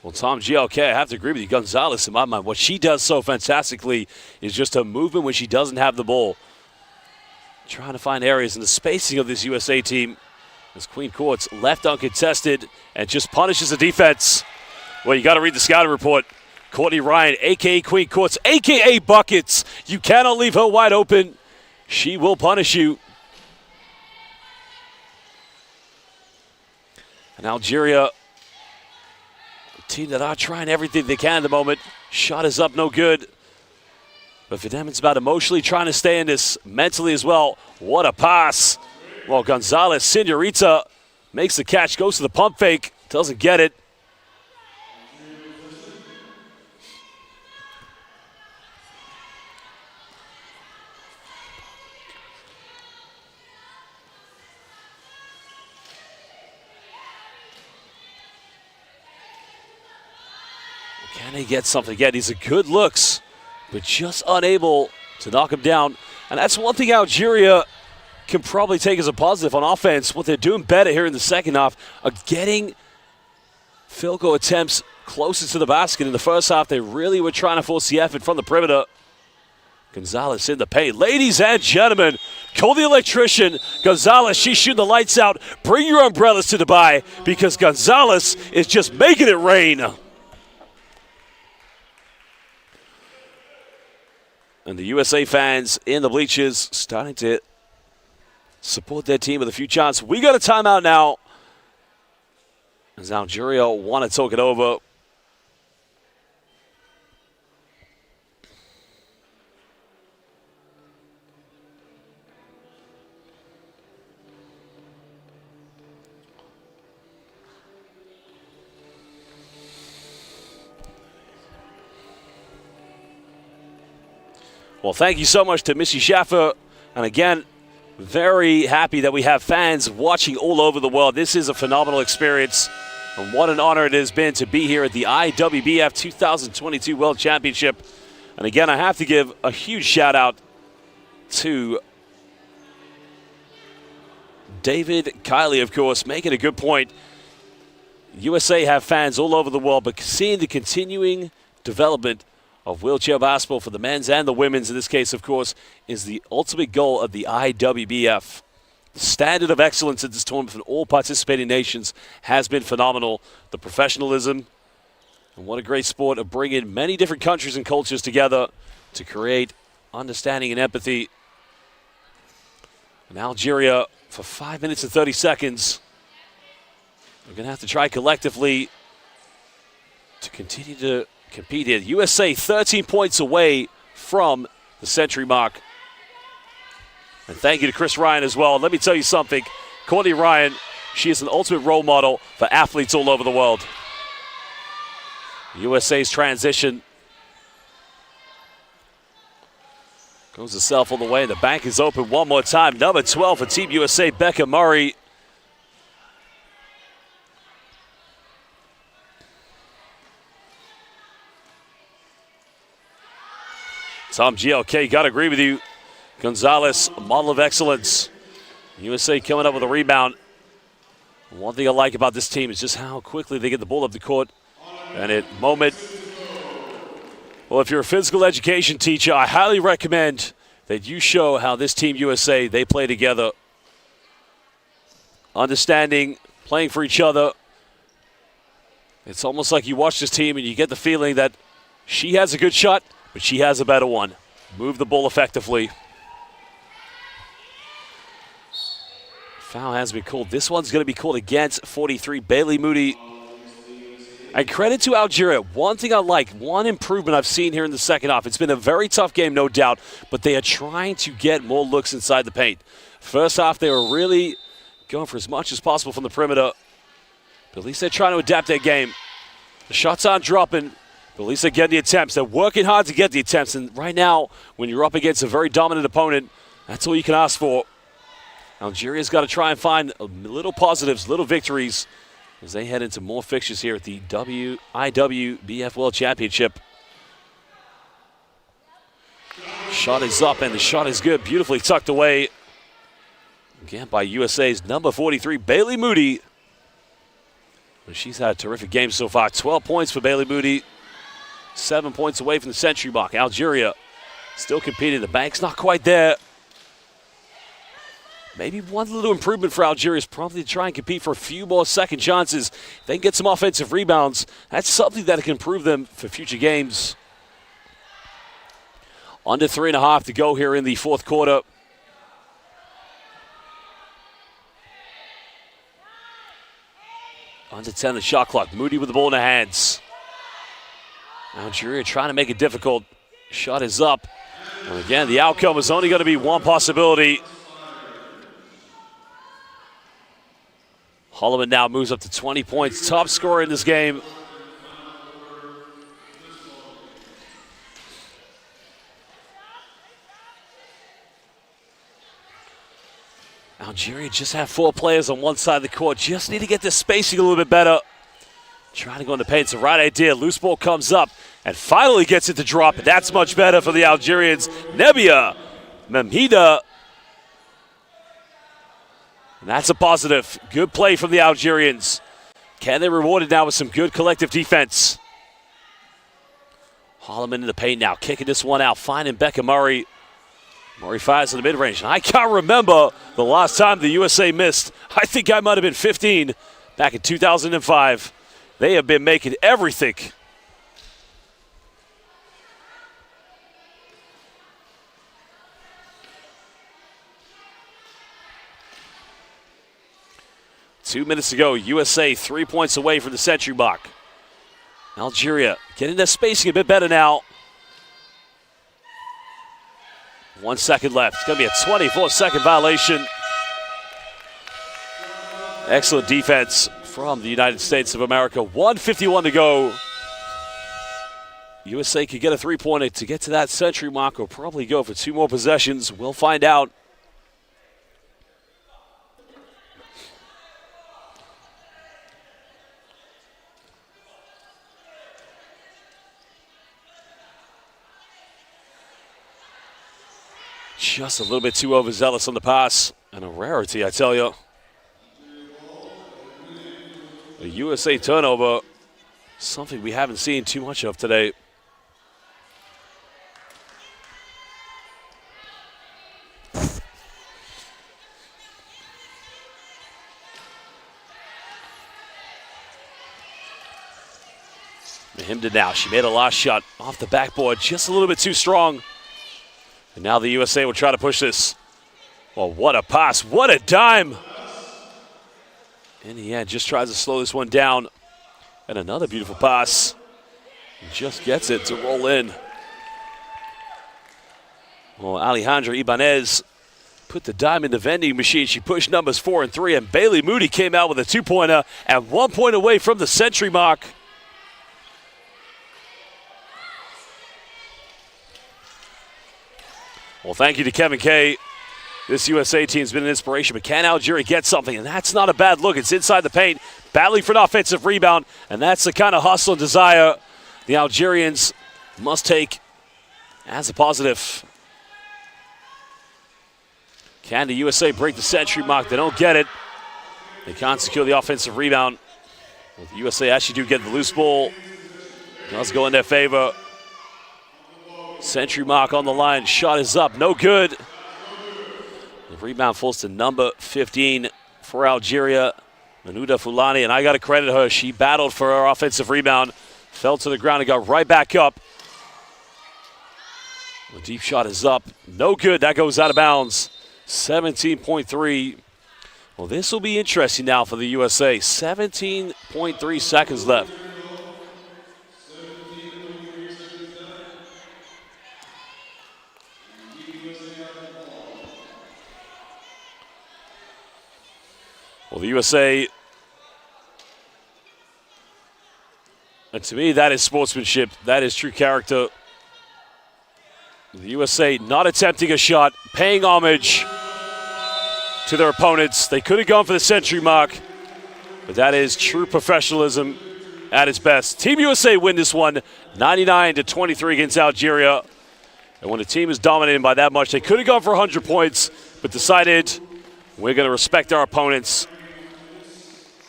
Well, Tom GLK, I have to agree with you. Gonzalez, in my mind, what she does so fantastically is just a movement when she doesn't have the ball. Trying to find areas in the spacing of this USA team. As Queen Court's left uncontested and just punishes the defense. Well, you got to read the scouting report. Courtney Ryan, a.k.a. Queen Courts, a.k.a. Buckets. You cannot leave her wide open. She will punish you. And Algeria, a team that are trying everything they can at the moment. Shot is up, no good. But for them, it's about emotionally trying to stay in this, mentally as well. What a pass. Well, Gonzalez, Senorita, makes the catch, goes to the pump fake, doesn't get it. Can he get something again? These are good looks, but just unable to knock him down. And that's one thing Algeria can probably take as a positive on offense. What they're doing better here in the second half are getting field goal attempts closer to the basket. In the first half, they really were trying to force the effort from the perimeter. Gonzalez in the paint. Ladies and gentlemen, call the electrician. Gonzalez, she's shooting the lights out. Bring your umbrellas to Dubai because Gonzalez is just making it rain. And the USA fans in the bleachers starting to support their team with a few chants. We got a timeout now. As Algeria want to talk it over. Well, thank you so much to Missy Schaffer. And again, very happy that we have fans watching all over the world. This is a phenomenal experience. And what an honor it has been to be here at the IWBF 2022 World Championship. And again, I have to give a huge shout out to David Kiley, of course, making a good point. USA have fans all over the world, but seeing the continuing development of wheelchair basketball for the men's and the women's, in this case, of course, is the ultimate goal of the IWBF. The standard of excellence at this tournament for all participating nations has been phenomenal. The professionalism, and what a great sport of bringing many different countries and cultures together to create understanding and empathy. And Algeria, for 5 minutes and 30 seconds, we're going to have to try collectively to continue to compete here. USA 13 points away from the century mark. And thank you to Chris Ryan as well. Let me tell you something. Courtney Ryan, she is an ultimate role model for athletes all over the world. USA's transition goes herself all the way. The bank is open one more time. Number 12 for Team USA, Becca Murray. Tom GLK, got to agree with you. Gonzalez, model of excellence. USA coming up with a rebound. One thing I like about this team is just how quickly they get the ball up the court. And at moment, well, if you're a physical education teacher, I highly recommend that you show how this Team USA, they play together. Understanding, playing for each other. It's almost like you watch this team and you get the feeling that she has a good shot, but she has a better one. Move the ball effectively. Foul has been called. This one's going to be called against 43, Bailey Moody. And credit to Algeria. One thing I like, one improvement I've seen here in the second half. It's been a very tough game, no doubt, but they are trying to get more looks inside the paint. First half, they were really going for as much as possible from the perimeter. But at least they're trying to adapt their game. The shots aren't dropping, but at least they're getting the attempts. They're working hard to get the attempts. And right now, when you're up against a very dominant opponent, that's all you can ask for. Algeria's got to try and find little positives, little victories as they head into more fixtures here at the IWBF World Championship. Shot is up, and the shot is good. Beautifully tucked away. Again by USA's number 43, Bailey Moody. She's had a terrific game so far. 12 points for Bailey Moody. 7 points away from the century mark. Algeria still competing. The bank's not quite there. Maybe one little improvement for Algeria is probably to try and compete for a few more second chances. If they can get some offensive rebounds, that's something that can improve them for future games. Under 3.5 to go here in the fourth quarter. Under 10 the shot clock. Moody with the ball in her hands. Algeria trying to make it difficult. Shot is up. And again, the outcome is only going to be one possibility. Holloman now moves up to 20 points. Top scorer in this game. Algeria just have 4 players on one side of the court. Just need to get the spacing a little bit better. Trying to go in the paint. It's the right idea. Loose ball comes up and finally gets it to drop. That's much better for the Algerians. Nebia Memhida. And that's a positive. Good play from the Algerians. Can they reward it now with some good collective defense? Holloman in the paint now, kicking this one out, finding Becca Murray. Murray fires in the mid-range. I can't remember the last time the USA missed. I think I might have been 15 back in 2005. They have been making everything. Two minutes to go. USA 3 points away from the century mark. Algeria getting their spacing a bit better now. 1 second left. It's going to be a 24-second violation. Excellent defense from the United States of America. 1:51 to go. USA could get a three-pointer to get to that century mark or probably go for 2 more possessions. We'll find out. Just a little bit too overzealous on the pass. And a rarity, I tell you. A USA turnover, something we haven't seen too much of today. Mahimda now, she made a last shot off the backboard, just a little bit too strong. And now the USA will try to push this. Well, what a pass. What a dime. In the end, just tries to slow this one down. And another beautiful pass. Just gets it to roll in. Well, Alejandra Ibanez put the dime in the vending machine. She pushed numbers 4 and 3, and Bailey Moody came out with a 2-pointer at 1 point away from the century mark. Well, thank you to Kevin Kay. This USA team's been an inspiration, but can Algeria get something? And that's not a bad look. It's inside the paint, battling for an offensive rebound, and that's the kind of hustle and desire the Algerians must take as a positive. Can the USA break the century mark? They don't get it. They can't secure the offensive rebound. Well, the USA actually do get the loose ball. It does go in their favor. Century mark on the line. Shot is up. No good. The rebound falls to number 15 for Algeria, Manuda Fulani, and I got to credit her. She battled for her offensive rebound, fell to the ground and got right back up. The deep shot is up. No good. That goes out of bounds. 17.3. Well, this will be interesting now for the USA. 17.3 seconds left. Well, the USA, and to me, that is sportsmanship. That is true character. The USA not attempting a shot, paying homage to their opponents. They could have gone for the century mark, but that is true professionalism at its best. Team USA win this one, 99-23 against Algeria. And when a team is dominated by that much, they could have gone for 100 points, but decided we're going to respect our opponents.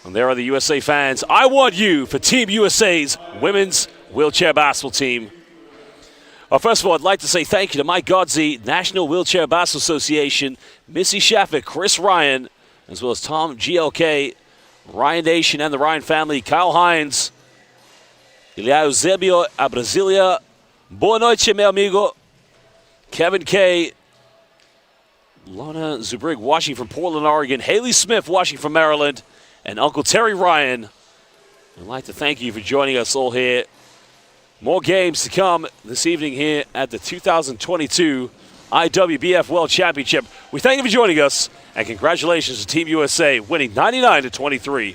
And there are the USA fans. I want you for Team USA's women's wheelchair basketball team. First of all, I'd like to say thank you to Mike Godzi, National Wheelchair Basketball Association, Missy Shaffick, Chris Ryan, as well as Tom GLK, Ryan Nation and the Ryan family, Kyle Hines, Ilia Eusebio a Brasilia, Boa noite, meu amigo, Kevin K, Lona Zubrig watching from Portland, Oregon, Haley Smith watching from Maryland, and Uncle Terry Ryan. I'd like to thank you for joining us all here. More games to come this evening here at the 2022 IWBF World Championship. We thank you for joining us, and congratulations to Team USA winning 99-23.